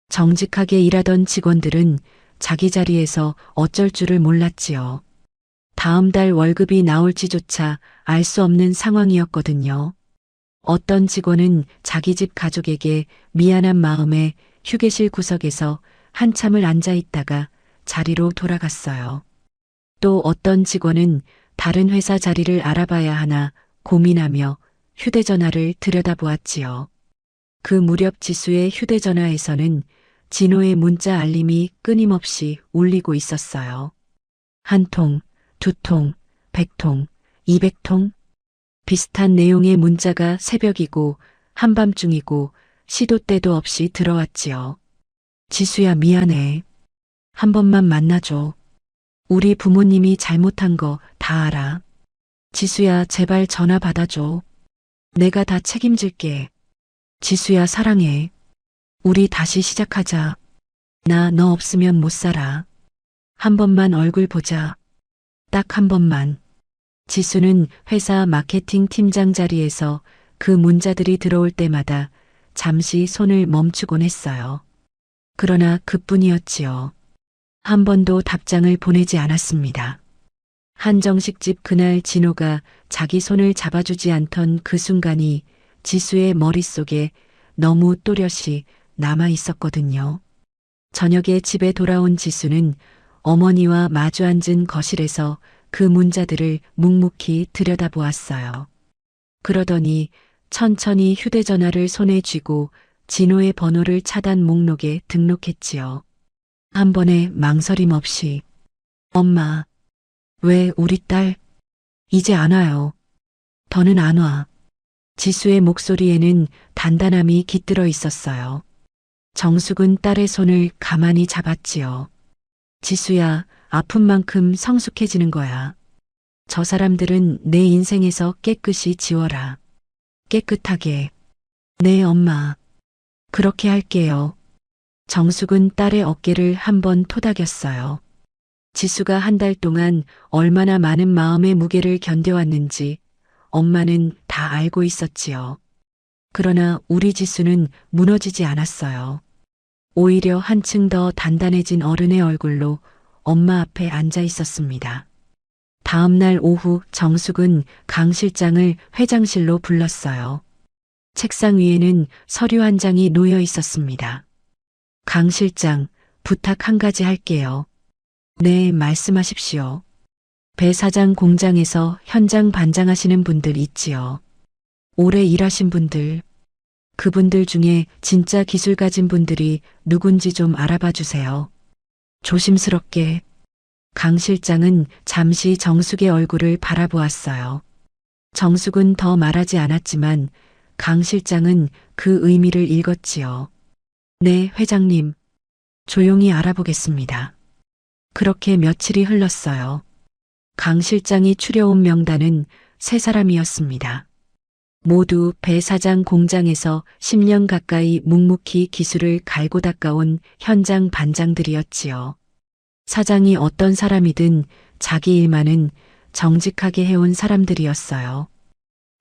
정직하게 일하던 직원들은 자기 자리에서 어쩔 줄을 몰랐지요. 다음 달 월급이 나올지조차 알 수 없는 상황이었거든요. 어떤 직원은 자기 집 가족에게 미안한 마음에 휴게실 구석에서 한참을 앉아 있다가 자리로 돌아갔어요. 또 어떤 직원은 다른 회사 자리를 알아봐야 하나 고민하며 휴대전화를 들여다보았지요. 그 무렵 지수의 휴대전화에서는 진호의 문자 알림이 끊임없이 울리고 있었어요. 한 통, 두 통, 100통, 200통? 비슷한 내용의 문자가 새벽이고 한밤중이고 시도 때도 없이 들어왔지요. 지수야 미안해. 한 번만 만나줘. 우리 부모님이 잘못한 거 다 알아. 지수야 제발 전화 받아줘. 내가 다 책임질게. 지수야 사랑해. 우리 다시 시작하자. 나 너 없으면 못 살아. 한 번만 얼굴 보자. 딱 한 번만. 지수는 회사 마케팅 팀장 자리에서 그 문자들이 들어올 때마다 잠시 손을 멈추곤 했어요. 그러나 그뿐이었지요. 한 번도 답장을 보내지 않았습니다. 한정식집 그날 진호가 자기 손을 잡아주지 않던 그 순간이 지수의 머릿속에 너무 또렷이 남아 있었거든요. 저녁에 집에 돌아온 지수는 어머니와 마주 앉은 거실에서 그 문자들을 묵묵히 들여다보았어요. 그러더니 천천히 휴대전화를 손에 쥐고 진호의 번호를 차단 목록에 등록했지요. 한 번에 망설임 없이 엄마, 왜 우리 딸? 이제 안 와요. 더는 안 와. 지수의 목소리에는 단단함이 깃들어 있었어요. 정숙은 딸의 손을 가만히 잡았지요. 지수야, 아픈 만큼 성숙해지는 거야. 저 사람들은 내 인생에서 깨끗이 지워라. 깨끗하게. 네, 엄마. 그렇게 할게요. 정숙은 딸의 어깨를 한번 토닥였어요. 지수가 한 달 동안 얼마나 많은 마음의 무게를 견뎌왔는지 엄마는 다 알고 있었지요. 그러나 우리 지수는 무너지지 않았어요. 오히려 한층 더 단단해진 어른의 얼굴로 엄마 앞에 앉아 있었습니다. 다음 날 오후 정숙은 강 실장을 회장실로 불렀어요. 책상 위에는 서류 한 장이 놓여 있었습니다. 강 실장, 부탁 한 가지 할게요. 네, 말씀하십시오. 배 사장 공장에서 현장 반장하시는 분들 있지요. 오래 일하신 분들. 그분들 중에 진짜 기술 가진 분들이 누군지 좀 알아봐 주세요. 조심스럽게. 강 실장은 잠시 정숙의 얼굴을 바라보았어요. 정숙은 더 말하지 않았지만 강 실장은 그 의미를 읽었지요. 네, 회장님. 조용히 알아보겠습니다. 그렇게 며칠이 흘렀어요. 강 실장이 추려온 명단은 3사람이었습니다. 모두 배 사장 공장에서 10년 가까이 묵묵히 기술을 갈고 닦아온 현장 반장들이었지요. 사장이 어떤 사람이든 자기 일만은 정직하게 해온 사람들이었어요.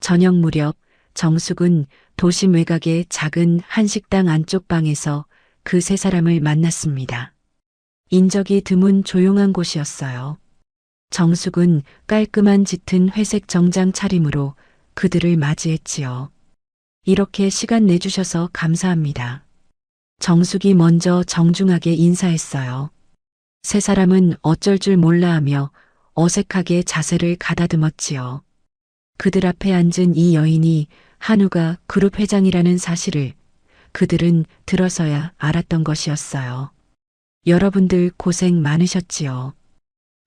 저녁 무렵 정숙은 도심 외곽의 작은 한식당 안쪽 방에서 그 3사람을 만났습니다. 인적이 드문 조용한 곳이었어요. 정숙은 깔끔한 짙은 회색 정장 차림으로 그들을 맞이했지요. 이렇게 시간 내주셔서 감사합니다. 정숙이 먼저 정중하게 인사했어요. 3사람은 어쩔 줄 몰라 하며 어색하게 자세를 가다듬었지요. 그들 앞에 앉은 이 여인이 한우가 그룹 회장이라는 사실을 그들은 들어서야 알았던 것이었어요. 여러분들 고생 많으셨지요.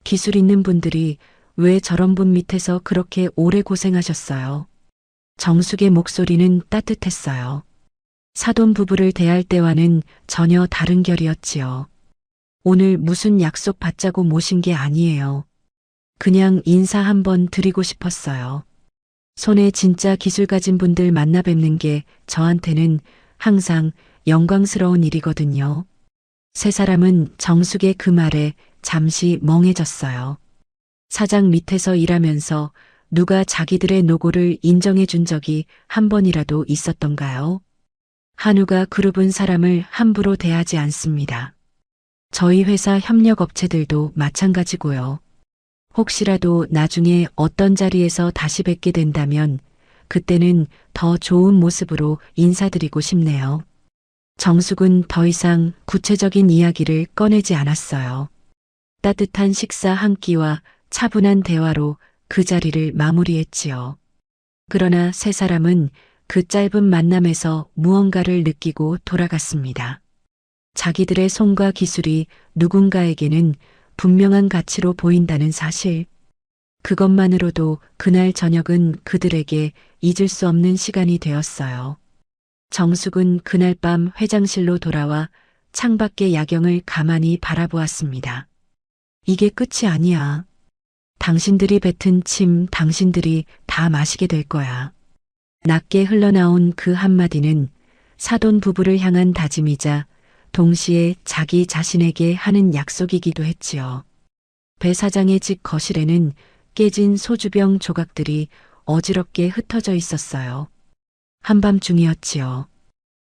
기술 있는 분들이 왜 저런 분 밑에서 그렇게 오래 고생하셨어요? 정숙의 목소리는 따뜻했어요. 사돈 부부를 대할 때와는 전혀 다른 결이었지요. 오늘 무슨 약속 받자고 모신 게 아니에요. 그냥 인사 한번 드리고 싶었어요. 손에 진짜 기술 가진 분들 만나 뵙는 게 저한테는 항상 영광스러운 일이거든요. 3사람은 정숙의 그 말에 잠시 멍해졌어요. 사장 밑에서 일하면서 누가 자기들의 노고를 인정해 준 적이 한 번이라도 있었던가요? 한우가 그룹은 사람을 함부로 대하지 않습니다. 저희 회사 협력업체들도 마찬가지고요. 혹시라도 나중에 어떤 자리에서 다시 뵙게 된다면 그때는 더 좋은 모습으로 인사드리고 싶네요. 정숙은 더 이상 구체적인 이야기를 꺼내지 않았어요. 따뜻한 식사 한 끼와 차분한 대화로 그 자리를 마무리했지요. 그러나 3사람은 그 짧은 만남에서 무언가를 느끼고 돌아갔습니다. 자기들의 손과 기술이 누군가에게는 분명한 가치로 보인다는 사실. 그것만으로도 그날 저녁은 그들에게 잊을 수 없는 시간이 되었어요. 정숙은 그날 밤 회장실로 돌아와 창밖의 야경을 가만히 바라보았습니다. 이게 끝이 아니야. 당신들이 뱉은 침 당신들이 다 마시게 될 거야. 낮게 흘러나온 그 한마디는 사돈 부부를 향한 다짐이자 동시에 자기 자신에게 하는 약속이기도 했지요. 배 사장의 집 거실에는 깨진 소주병 조각들이 어지럽게 흩어져 있었어요. 한밤중이었지요.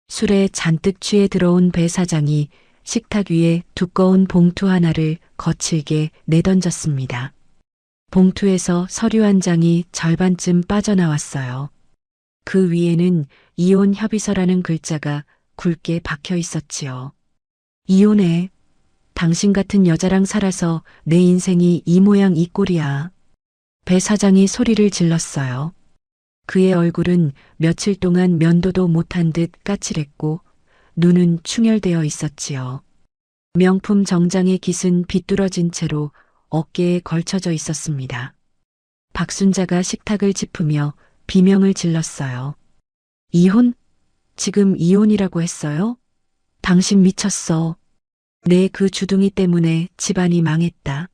술에 잔뜩 취해 들어온 배 사장이 식탁 위에 두꺼운 봉투 하나를 거칠게 내던졌습니다. 봉투에서 서류 한 장이 절반쯤 빠져나왔어요. 그 위에는 이혼 협의서라는 글자가 굵게 박혀 있었지요. 이혼해. 당신 같은 여자랑 살아서 내 인생이 이 모양 이 꼴이야. 배 사장이 소리를 질렀어요. 그의 얼굴은 며칠 동안 면도도 못한 듯 까칠했고 눈은 충혈되어 있었지요. 명품 정장의 깃은 비뚤어진 채로 어깨에 걸쳐져 있었습니다. 박순자가 식탁을 짚으며 비명을 질렀어요. 이혼? 지금 이혼이라고 했어요? 당신 미쳤어. 내 그 주둥이 때문에 집안이 망했다.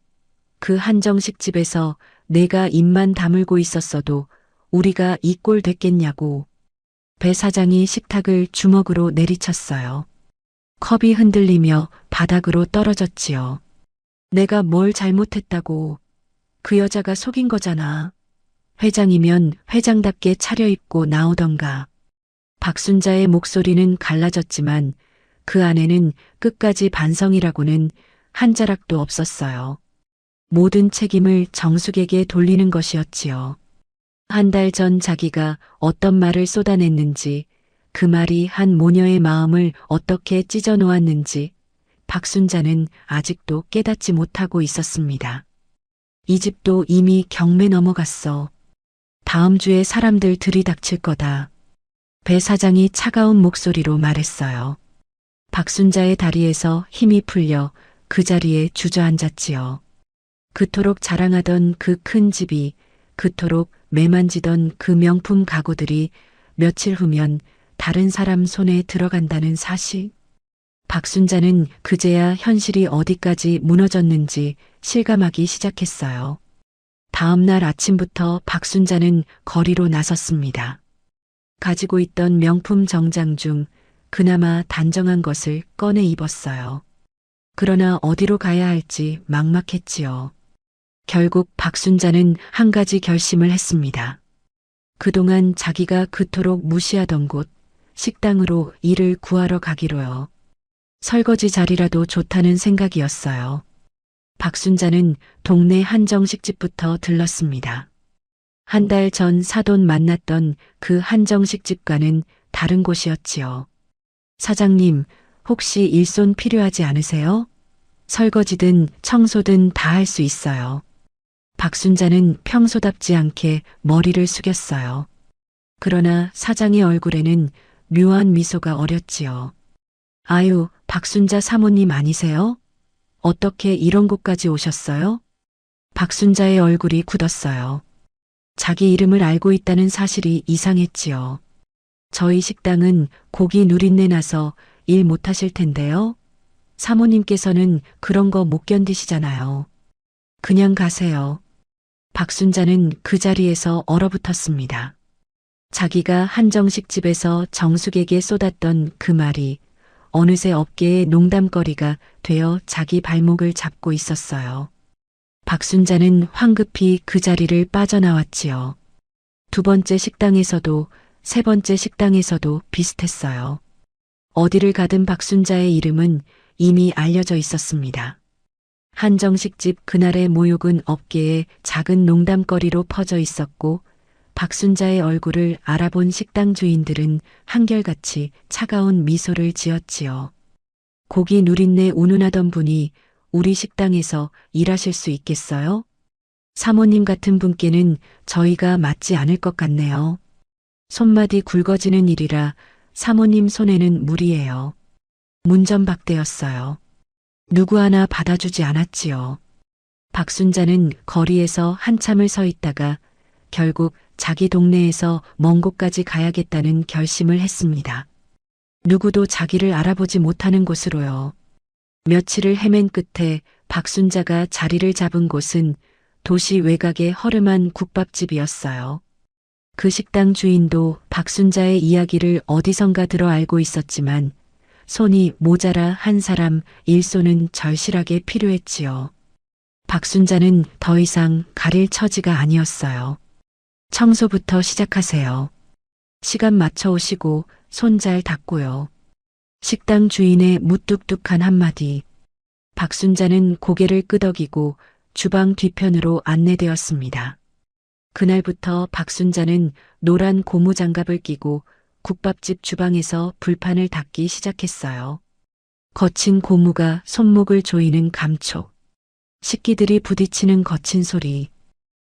그 한정식 집에서 내가 입만 다물고 있었어도 우리가 이 꼴 됐겠냐고. 배 사장이 식탁을 주먹으로 내리쳤어요. 컵이 흔들리며 바닥으로 떨어졌지요. 내가 뭘 잘못했다고. 그 여자가 속인 거잖아. 회장이면 회장답게 차려입고 나오던가. 박순자의 목소리는 갈라졌지만 그 안에는 끝까지 반성이라고는 한 자락도 없었어요. 모든 책임을 정숙에게 돌리는 것이었지요. 한 달 전 자기가 어떤 말을 쏟아냈는지, 그 말이 한 모녀의 마음을 어떻게 찢어 놓았는지 박순자는 아직도 깨닫지 못하고 있었습니다. 이 집도 이미 경매 넘어갔어. 다음 주에 사람들 들이닥칠 거다. 배 사장이 차가운 목소리로 말했어요. 박순자의 다리에서 힘이 풀려 그 자리에 주저앉았지요. 그토록 자랑하던 그 큰 집이, 그토록 매만지던 그 명품 가구들이 며칠 후면 다른 사람 손에 들어간다는 사실. 박순자는 그제야 현실이 어디까지 무너졌는지 실감하기 시작했어요. 다음 날 아침부터 박순자는 거리로 나섰습니다. 가지고 있던 명품 정장 중 그나마 단정한 것을 꺼내 입었어요. 그러나 어디로 가야 할지 막막했지요. 결국 박순자는 한 가지 결심을 했습니다. 그동안 자기가 그토록 무시하던 곳, 식당으로 일을 구하러 가기로요. 설거지 자리라도 좋다는 생각이었어요. 박순자는 동네 한정식집부터 들렀습니다. 한 달 전 사돈 만났던 그 한정식집과는 다른 곳이었지요. 사장님, 혹시 일손 필요하지 않으세요? 설거지든 청소든 다 할 수 있어요. 박순자는 평소답지 않게 머리를 숙였어요. 그러나 사장의 얼굴에는 묘한 미소가 어렸지요. 아유, 박순자 사모님 아니세요? 어떻게 이런 곳까지 오셨어요? 박순자의 얼굴이 굳었어요. 자기 이름을 알고 있다는 사실이 이상했지요. 저희 식당은 고기 누린내 나서 일 못하실 텐데요. 사모님께서는 그런 거 못 견디시잖아요. 그냥 가세요. 박순자는 그 자리에서 얼어붙었습니다. 자기가 한정식 집에서 정숙에게 쏟았던 그 말이 어느새 업계의 농담거리가 되어 자기 발목을 잡고 있었어요. 박순자는 황급히 그 자리를 빠져나왔지요. 두 번째 식당에서도 세 번째 식당에서도 비슷했어요. 어디를 가든 박순자의 이름은 이미 알려져 있었습니다. 한정식집 그날의 모욕은 업계에 작은 농담거리로 퍼져 있었고 박순자의 얼굴을 알아본 식당 주인들은 한결같이 차가운 미소를 지었지요. 고기 누린내 운운하던 분이 우리 식당에서 일하실 수 있겠어요? 사모님 같은 분께는 저희가 맞지 않을 것 같네요. 손마디 굵어지는 일이라 사모님 손에는 무리예요. 문전박대였어요. 누구 하나 받아주지 않았지요. 박순자는 거리에서 한참을 서 있다가 결국 자기 동네에서 먼 곳까지 가야겠다는 결심을 했습니다. 누구도 자기를 알아보지 못하는 곳으로요. 며칠을 헤맨 끝에 박순자가 자리를 잡은 곳은 도시 외곽의 허름한 국밥집이었어요. 그 식당 주인도 박순자의 이야기를 어디선가 들어 알고 있었지만 손이 모자라 한 사람 일손은 절실하게 필요했지요. 박순자는 더 이상 가릴 처지가 아니었어요. 청소부터 시작하세요. 시간 맞춰 오시고 손 잘 닦고요. 식당 주인의 무뚝뚝한 한마디. 박순자는 고개를 끄덕이고 주방 뒤편으로 안내되었습니다. 그날부터 박순자는 노란 고무장갑을 끼고 국밥집 주방에서 불판을 닦기 시작했어요. 거친 고무가 손목을 조이는 감촉, 식기들이 부딪히는 거친 소리,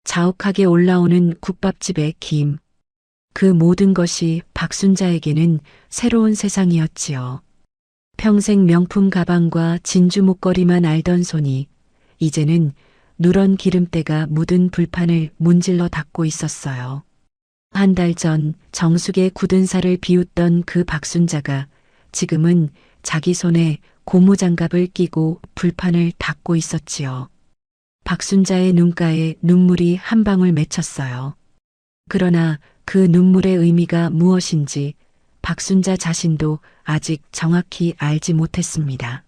자욱하게 올라오는 국밥집의 김. 그 모든 것이 박순자에게는 새로운 세상이었지요. 평생 명품 가방과 진주 목걸이만 알던 손이 이제는 누런 기름때가 묻은 불판을 문질러 닦고 있었어요. 한 달 전 정숙의 굳은 살을 비웃던 그 박순자가 지금은 자기 손에 고무장갑을 끼고 불판을 닦고 있었지요. 박순자의 눈가에 눈물이 한 방울 맺혔어요. 그러나 그 눈물의 의미가 무엇인지 박순자 자신도 아직 정확히 알지 못했습니다.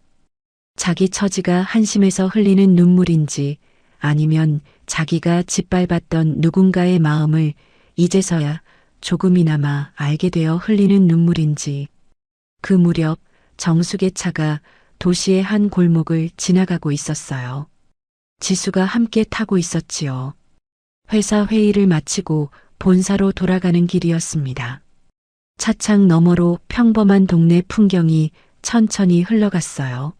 자기 처지가 한심해서 흘리는 눈물인지 아니면 자기가 짓밟았던 누군가의 마음을 이제서야 조금이나마 알게 되어 흘리는 눈물인지. 그 무렵 정숙의 차가 도시의 한 골목을 지나가고 있었어요. 지수가 함께 타고 있었지요. 회사 회의를 마치고 본사로 돌아가는 길이었습니다. 차창 너머로 평범한 동네 풍경이 천천히 흘러갔어요.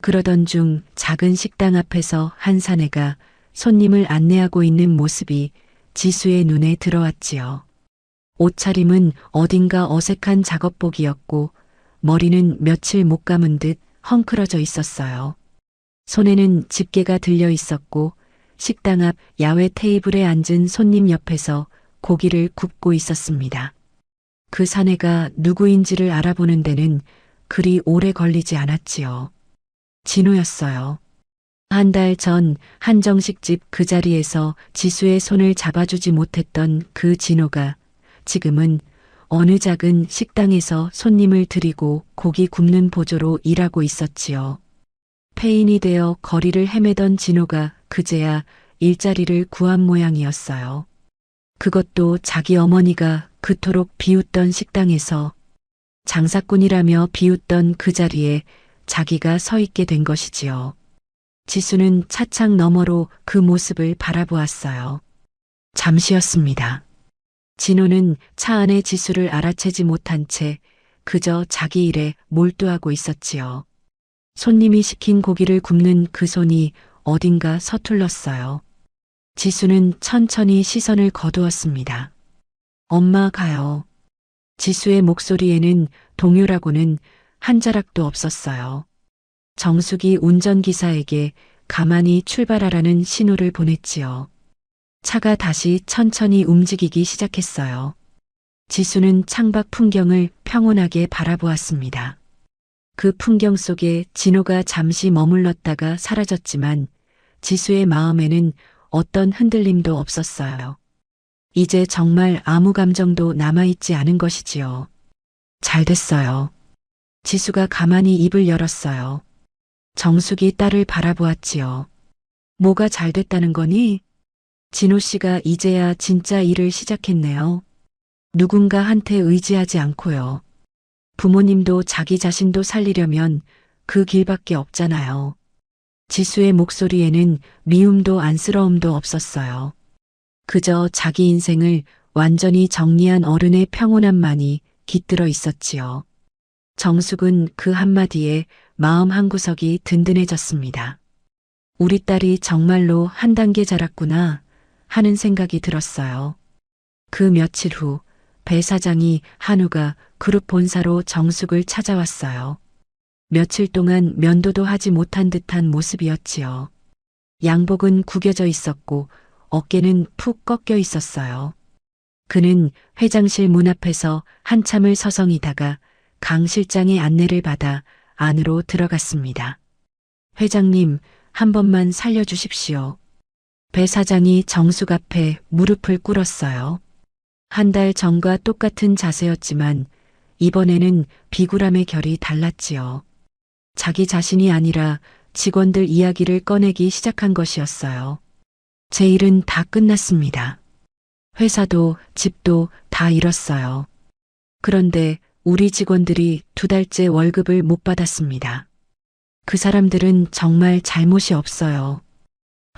그러던 중 작은 식당 앞에서 한 사내가 손님을 안내하고 있는 모습이 지수의 눈에 들어왔지요. 옷차림은 어딘가 어색한 작업복이었고 머리는 며칠 못 감은 듯 헝클어져 있었어요. 손에는 집게가 들려 있었고 식당 앞 야외 테이블에 앉은 손님 옆에서 고기를 굽고 있었습니다. 그 사내가 누구인지를 알아보는 데는 그리 오래 걸리지 않았지요. 진호였어요. 한 달 전 한정식집 그 자리에서 지수의 손을 잡아주지 못했던 그 진호가 지금은 어느 작은 식당에서 손님을 들이고 고기 굽는 보조로 일하고 있었지요. 폐인이 되어 거리를 헤매던 진호가 그제야 일자리를 구한 모양이었어요. 그것도 자기 어머니가 그토록 비웃던 식당에서 장사꾼이라며 비웃던 그 자리에 자기가 서 있게 된 것이지요. 지수는 차창 너머로 그 모습을 바라보았어요. 잠시였습니다. 진호는 차 안의 지수를 알아채지 못한 채 그저 자기 일에 몰두하고 있었지요. 손님이 시킨 고기를 굽는 그 손이 어딘가 서툴렀어요. 지수는 천천히 시선을 거두었습니다. 엄마 가요. 지수의 목소리에는 동요라고는 한 자락도 없었어요. 정숙이 운전기사에게 가만히 출발하라는 신호를 보냈지요. 차가 다시 천천히 움직이기 시작했어요. 지수는 창밖 풍경을 평온하게 바라보았습니다. 그 풍경 속에 진호가 잠시 머물렀다가 사라졌지만 지수의 마음에는 어떤 흔들림도 없었어요. 이제 정말 아무 감정도 남아있지 않은 것이지요. 잘 됐어요. 지수가 가만히 입을 열었어요. 정숙이 딸을 바라보았지요. 뭐가 잘 됐다는 거니? 진호 씨가 이제야 진짜 일을 시작했네요. 누군가한테 의지하지 않고요. 부모님도 자기 자신도 살리려면 그 길밖에 없잖아요. 지수의 목소리에는 미움도 안쓰러움도 없었어요. 그저 자기 인생을 완전히 정리한 어른의 평온함만이 깃들어 있었지요. 정숙은 그 한마디에 마음 한구석이 든든해졌습니다. 우리 딸이 정말로 한 단계 자랐구나 하는 생각이 들었어요. 그 며칠 후 배 사장이 한우가 그룹 본사로 정숙을 찾아왔어요. 며칠 동안 면도도 하지 못한 듯한 모습이었지요. 양복은 구겨져 있었고 어깨는 푹 꺾여 있었어요. 그는 회장실 문 앞에서 한참을 서성이다가 강 실장의 안내를 받아 안으로 들어갔습니다. 회장님, 한 번만 살려주십시오. 배 사장이 정숙 앞에 무릎을 꿇었어요. 한 달 전과 똑같은 자세였지만 이번에는 비굴함의 결이 달랐지요. 자기 자신이 아니라 직원들 이야기를 꺼내기 시작한 것이었어요. 제 일은 다 끝났습니다. 회사도 집도 다 잃었어요. 그런데 우리 직원들이 2달째 월급을 못 받았습니다. 그 사람들은 정말 잘못이 없어요.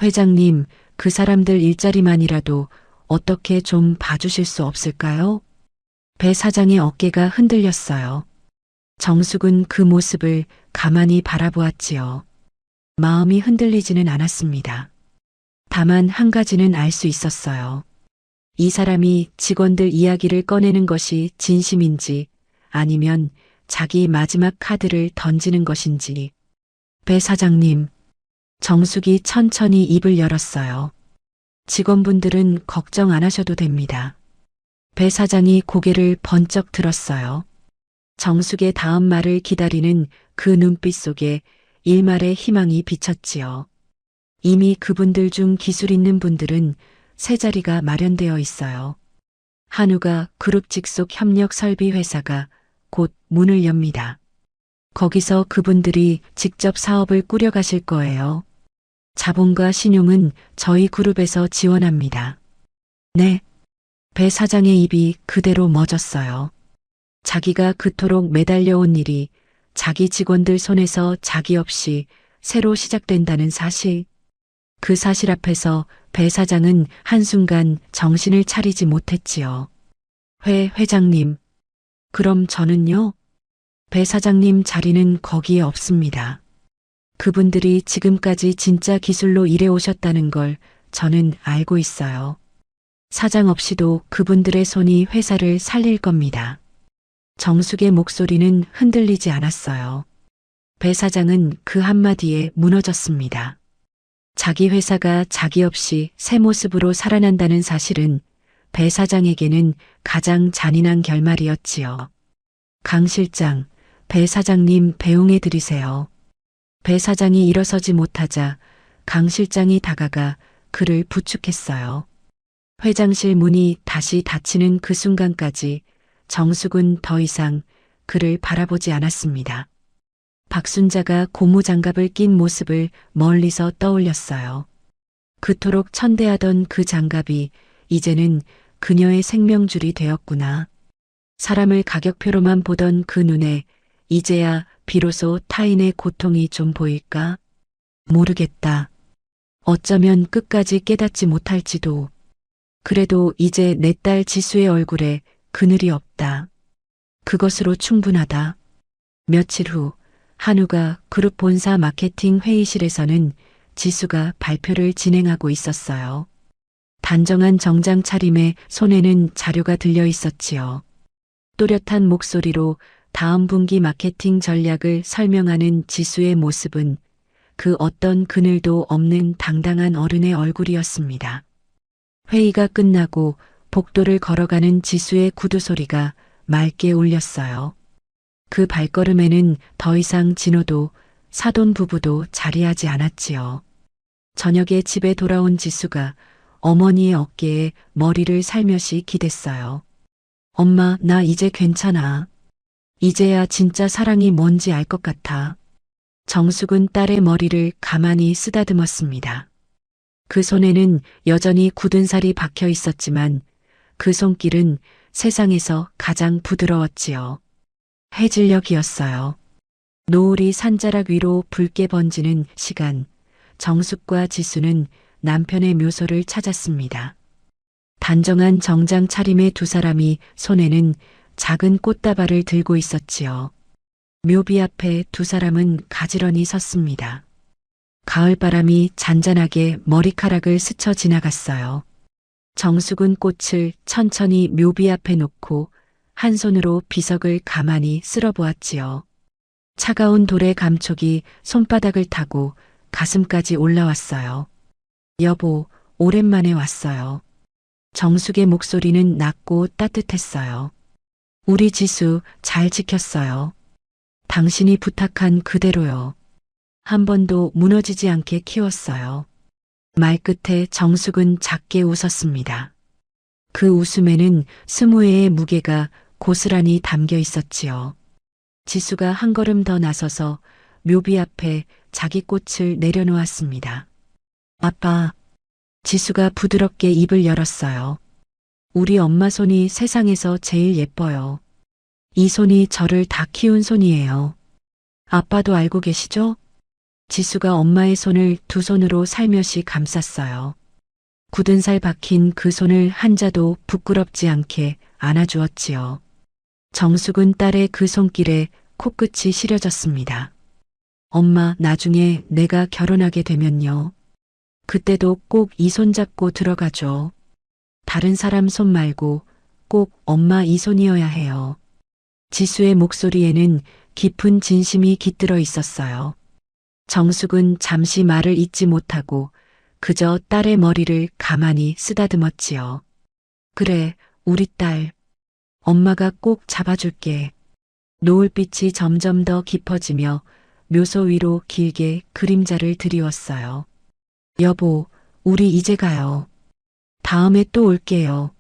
회장님, 그 사람들 일자리만이라도 어떻게 좀 봐주실 수 없을까요? 배 사장의 어깨가 흔들렸어요. 정숙은 그 모습을 가만히 바라보았지요. 마음이 흔들리지는 않았습니다. 다만 한 가지는 알 수 있었어요. 이 사람이 직원들 이야기를 꺼내는 것이 진심인지 아니면 자기 마지막 카드를 던지는 것인지. 배 사장님, 정숙이 천천히 입을 열었어요. 직원분들은 걱정 안 하셔도 됩니다. 배 사장이 고개를 번쩍 들었어요. 정숙의 다음 말을 기다리는 그 눈빛 속에 일말의 희망이 비쳤지요. 이미 그분들 중 기술 있는 분들은 새 자리가 마련되어 있어요. 한우가 그룹 직속 협력 설비 회사가 곧 문을 엽니다. 거기서 그분들이 직접 사업을 꾸려가실 거예요. 자본과 신용은 저희 그룹에서 지원합니다. 네. 배 사장의 입이 그대로 멎었어요. 자기가 그토록 매달려온 일이 자기 직원들 손에서 자기 없이 새로 시작된다는 사실. 그 사실 앞에서 배 사장은 한순간 정신을 차리지 못했지요. 회장님. 그럼 저는요? 배 사장님 자리는 거기에 없습니다. 그분들이 지금까지 진짜 기술로 일해 오셨다는 걸 저는 알고 있어요. 사장 없이도 그분들의 손이 회사를 살릴 겁니다. 정숙의 목소리는 흔들리지 않았어요. 배 사장은 그 한마디에 무너졌습니다. 자기 회사가 자기 없이 새 모습으로 살아난다는 사실은 배 사장에게는 가장 잔인한 결말이었지요. 강 실장, 배 사장님 배웅해 드리세요. 배 사장이 일어서지 못하자 강 실장이 다가가 그를 부축했어요. 회장실 문이 다시 닫히는 그 순간까지 정숙은 더 이상 그를 바라보지 않았습니다. 박순자가 고무장갑을 낀 모습을 멀리서 떠올렸어요. 그토록 천대하던 그 장갑이 이제는 그녀의 생명줄이 되었구나. 사람을 가격표로만 보던 그 눈에 이제야 비로소 타인의 고통이 좀 보일까? 모르겠다. 어쩌면 끝까지 깨닫지 못할지도. 그래도 이제 내 딸 지수의 얼굴에 그늘이 없다. 그것으로 충분하다. 며칠 후 한우가 그룹 본사 마케팅 회의실에서는 지수가 발표를 진행하고 있었어요. 단정한 정장 차림에 손에는 자료가 들려 있었지요. 또렷한 목소리로 다음 분기 마케팅 전략을 설명하는 지수의 모습은 그 어떤 그늘도 없는 당당한 어른의 얼굴이었습니다. 회의가 끝나고 복도를 걸어가는 지수의 구두 소리가 맑게 울렸어요. 그 발걸음에는 더 이상 진호도 사돈 부부도 자리하지 않았지요. 저녁에 집에 돌아온 지수가 어머니의 어깨에 머리를 살며시 기댔어요. 엄마, 나 이제 괜찮아. 이제야 진짜 사랑이 뭔지 알 것 같아. 정숙은 딸의 머리를 가만히 쓰다듬었습니다. 그 손에는 여전히 굳은 살이 박혀 있었지만 그 손길은 세상에서 가장 부드러웠지요. 해질녘이었어요. 노을이 산자락 위로 붉게 번지는 시간, 정숙과 지수는 남편의 묘소를 찾았습니다. 단정한 정장 차림의 두 사람이 손에는 작은 꽃다발을 들고 있었지요. 묘비 앞에 두 사람은 가지런히 섰습니다. 가을바람이 잔잔하게 머리카락을 스쳐 지나갔어요. 정숙은 꽃을 천천히 묘비 앞에 놓고 한 손으로 비석을 가만히 쓸어보았지요. 차가운 돌의 감촉이 손바닥을 타고 가슴까지 올라왔어요. 여보, 오랜만에 왔어요. 정숙의 목소리는 낮고 따뜻했어요. 우리 지수 잘 지켰어요. 당신이 부탁한 그대로요. 한 번도 무너지지 않게 키웠어요. 말 끝에 정숙은 작게 웃었습니다. 그 웃음에는 20회의 무게가 고스란히 담겨 있었지요. 지수가 한 걸음 더 나서서 묘비 앞에 자기 꽃을 내려놓았습니다. 아빠. 지수가 부드럽게 입을 열었어요. 우리 엄마 손이 세상에서 제일 예뻐요. 이 손이 저를 다 키운 손이에요. 아빠도 알고 계시죠? 지수가 엄마의 손을 두 손으로 살며시 감쌌어요. 굳은 살 박힌 그 손을 한자도 부끄럽지 않게 안아주었지요. 정숙은 딸의 그 손길에 코끝이 시려졌습니다. 엄마, 나중에 내가 결혼하게 되면요. 그때도 꼭 이 손 잡고 들어가죠. 다른 사람 손 말고 꼭 엄마 이 손이어야 해요. 지수의 목소리에는 깊은 진심이 깃들어 있었어요. 정숙은 잠시 말을 잇지 못하고 그저 딸의 머리를 가만히 쓰다듬었지요. 그래, 우리 딸. 엄마가 꼭 잡아줄게. 노을빛이 점점 더 깊어지며 묘소 위로 길게 그림자를 드리웠어요. 여보, 우리 이제 가요. 다음에 또 올게요.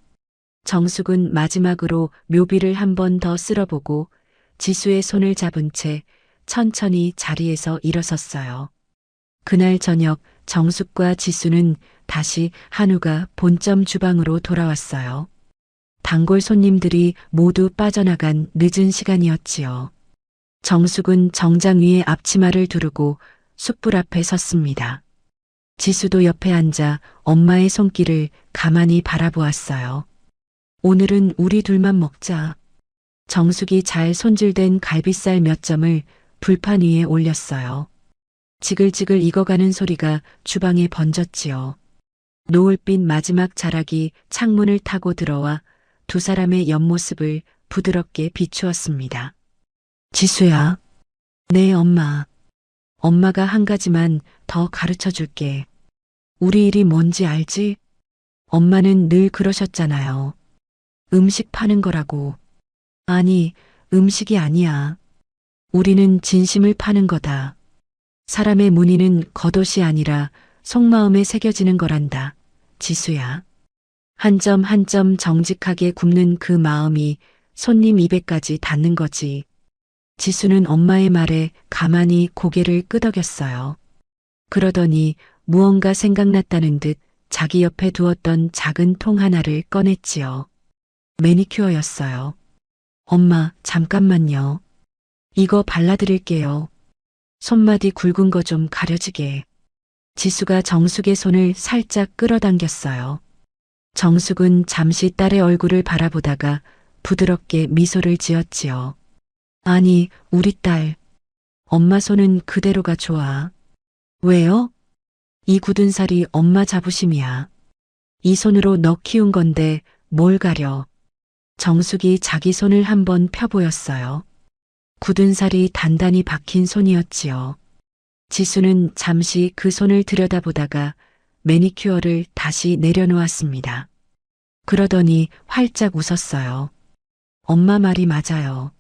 정숙은 마지막으로 묘비를 한 번 더 쓸어보고 지수의 손을 잡은 채 천천히 자리에서 일어섰어요. 그날 저녁 정숙과 지수는 다시 한우가 본점 주방으로 돌아왔어요. 단골 손님들이 모두 빠져나간 늦은 시간이었지요. 정숙은 정장 위에 앞치마를 두르고 숯불 앞에 섰습니다. 지수도 옆에 앉아 엄마의 손길을 가만히 바라보았어요. 오늘은 우리 둘만 먹자. 정숙이 잘 손질된 갈비살 몇 점을 불판 위에 올렸어요. 지글지글 익어가는 소리가 주방에 번졌지요. 노을빛 마지막 자락이 창문을 타고 들어와 두 사람의 옆모습을 부드럽게 비추었습니다. 지수야. 네, 엄마. 엄마가 한 가지만 더 가르쳐 줄게. 우리 일이 뭔지 알지? 엄마는 늘 그러셨잖아요. 음식 파는 거라고. 아니, 음식이 아니야. 우리는 진심을 파는 거다. 사람의 무늬는 겉옷이 아니라 속마음에 새겨지는 거란다. 지수야. 한 점 한 점 정직하게 굽는 그 마음이 손님 입에까지 닿는 거지. 지수는 엄마의 말에 가만히 고개를 끄덕였어요. 그러더니 무언가 생각났다는 듯 자기 옆에 두었던 작은 통 하나를 꺼냈지요. 매니큐어였어요. 엄마, 잠깐만요. 이거 발라드릴게요. 손마디 굵은 거 좀 가려지게. 지수가 정숙의 손을 살짝 끌어당겼어요. 정숙은 잠시 딸의 얼굴을 바라보다가 부드럽게 미소를 지었지요. 아니, 우리 딸. 엄마 손은 그대로가 좋아. 왜요? 이 굳은 살이 엄마 자부심이야. 이 손으로 너 키운 건데 뭘 가려. 정숙이 자기 손을 한번 펴보였어요. 굳은 살이 단단히 박힌 손이었지요. 지수는 잠시 그 손을 들여다보다가 매니큐어를 다시 내려놓았습니다. 그러더니 활짝 웃었어요. 엄마 말이 맞아요.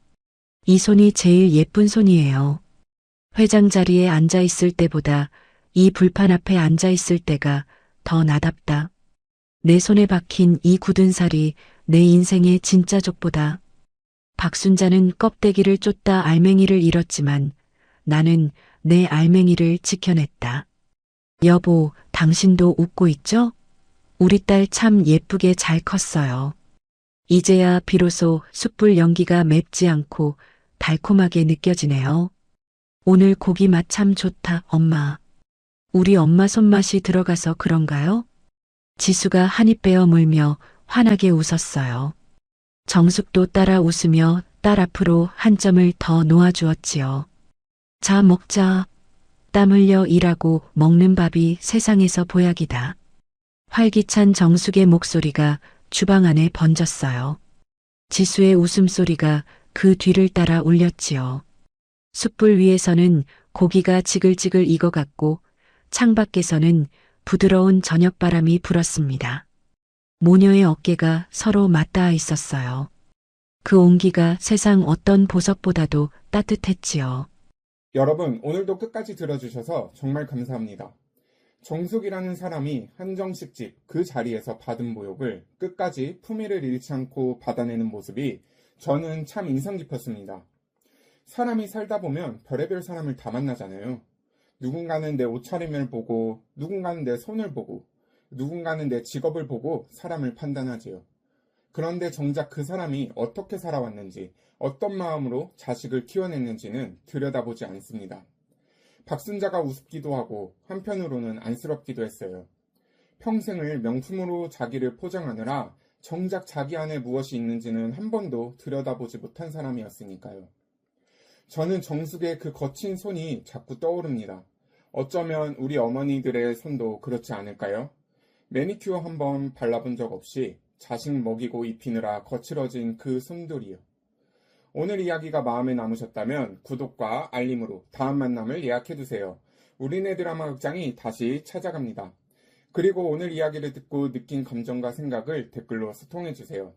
이 손이 제일 예쁜 손이에요. 회장 자리에 앉아 있을 때보다 이 불판 앞에 앉아 있을 때가 더 나답다. 내 손에 박힌 이 굳은 살이 내 인생의 진짜 족보다. 박순자는 껍데기를 쫓다 알맹이를 잃었지만 나는 내 알맹이를 지켜냈다. 여보, 당신도 웃고 있죠? 우리 딸 참 예쁘게 잘 컸어요. 이제야 비로소 숯불 연기가 맵지 않고 달콤하게 느껴지네요. 오늘 고기 맛 참 좋다, 엄마. 우리 엄마 손맛이 들어가서 그런가요? 지수가 한입 베어 물며 환하게 웃었어요. 정숙도 따라 웃으며 딸 앞으로 한 점을 더 놓아주었지요. 자, 먹자. 땀 흘려 일하고 먹는 밥이 세상에서 보약이다. 활기찬 정숙의 목소리가 주방 안에 번졌어요. 지수의 웃음소리가 그 뒤를 따라 울렸지요. 숯불 위에서는 고기가 지글지글 익어갔고 창밖에서는 부드러운 저녁바람이 불었습니다. 모녀의 어깨가 서로 맞닿아 있었어요. 그 온기가 세상 어떤 보석보다도 따뜻했지요. 여러분, 오늘도 끝까지 들어주셔서 정말 감사합니다. 정숙이라는 사람이 한정식집 그 자리에서 받은 모욕을 끝까지 품위를 잃지 않고 받아내는 모습이 저는 참 인상 깊었습니다. 사람이 살다 보면 별의별 사람을 다 만나잖아요. 누군가는 내 옷차림을 보고, 누군가는 내 손을 보고, 누군가는 내 직업을 보고 사람을 판단하지요. 그런데 정작 그 사람이 어떻게 살아왔는지, 어떤 마음으로 자식을 키워냈는지는 들여다보지 않습니다. 박순자가 우습기도 하고 한편으로는 안쓰럽기도 했어요. 평생을 명품으로 자기를 포장하느라 정작 자기 안에 무엇이 있는지는 한 번도 들여다보지 못한 사람이었으니까요. 저는 정숙의 그 거친 손이 자꾸 떠오릅니다. 어쩌면 우리 어머니들의 손도 그렇지 않을까요? 매니큐어 한번 발라본 적 없이 자식 먹이고 입히느라 거칠어진 그 손들이요. 오늘 이야기가 마음에 남으셨다면 구독과 알림으로 다음 만남을 예약해두세요. 우리네 드라마 극장이 다시 찾아갑니다. 그리고 오늘 이야기를 듣고 느낀 감정과 생각을 댓글로 소통해주세요.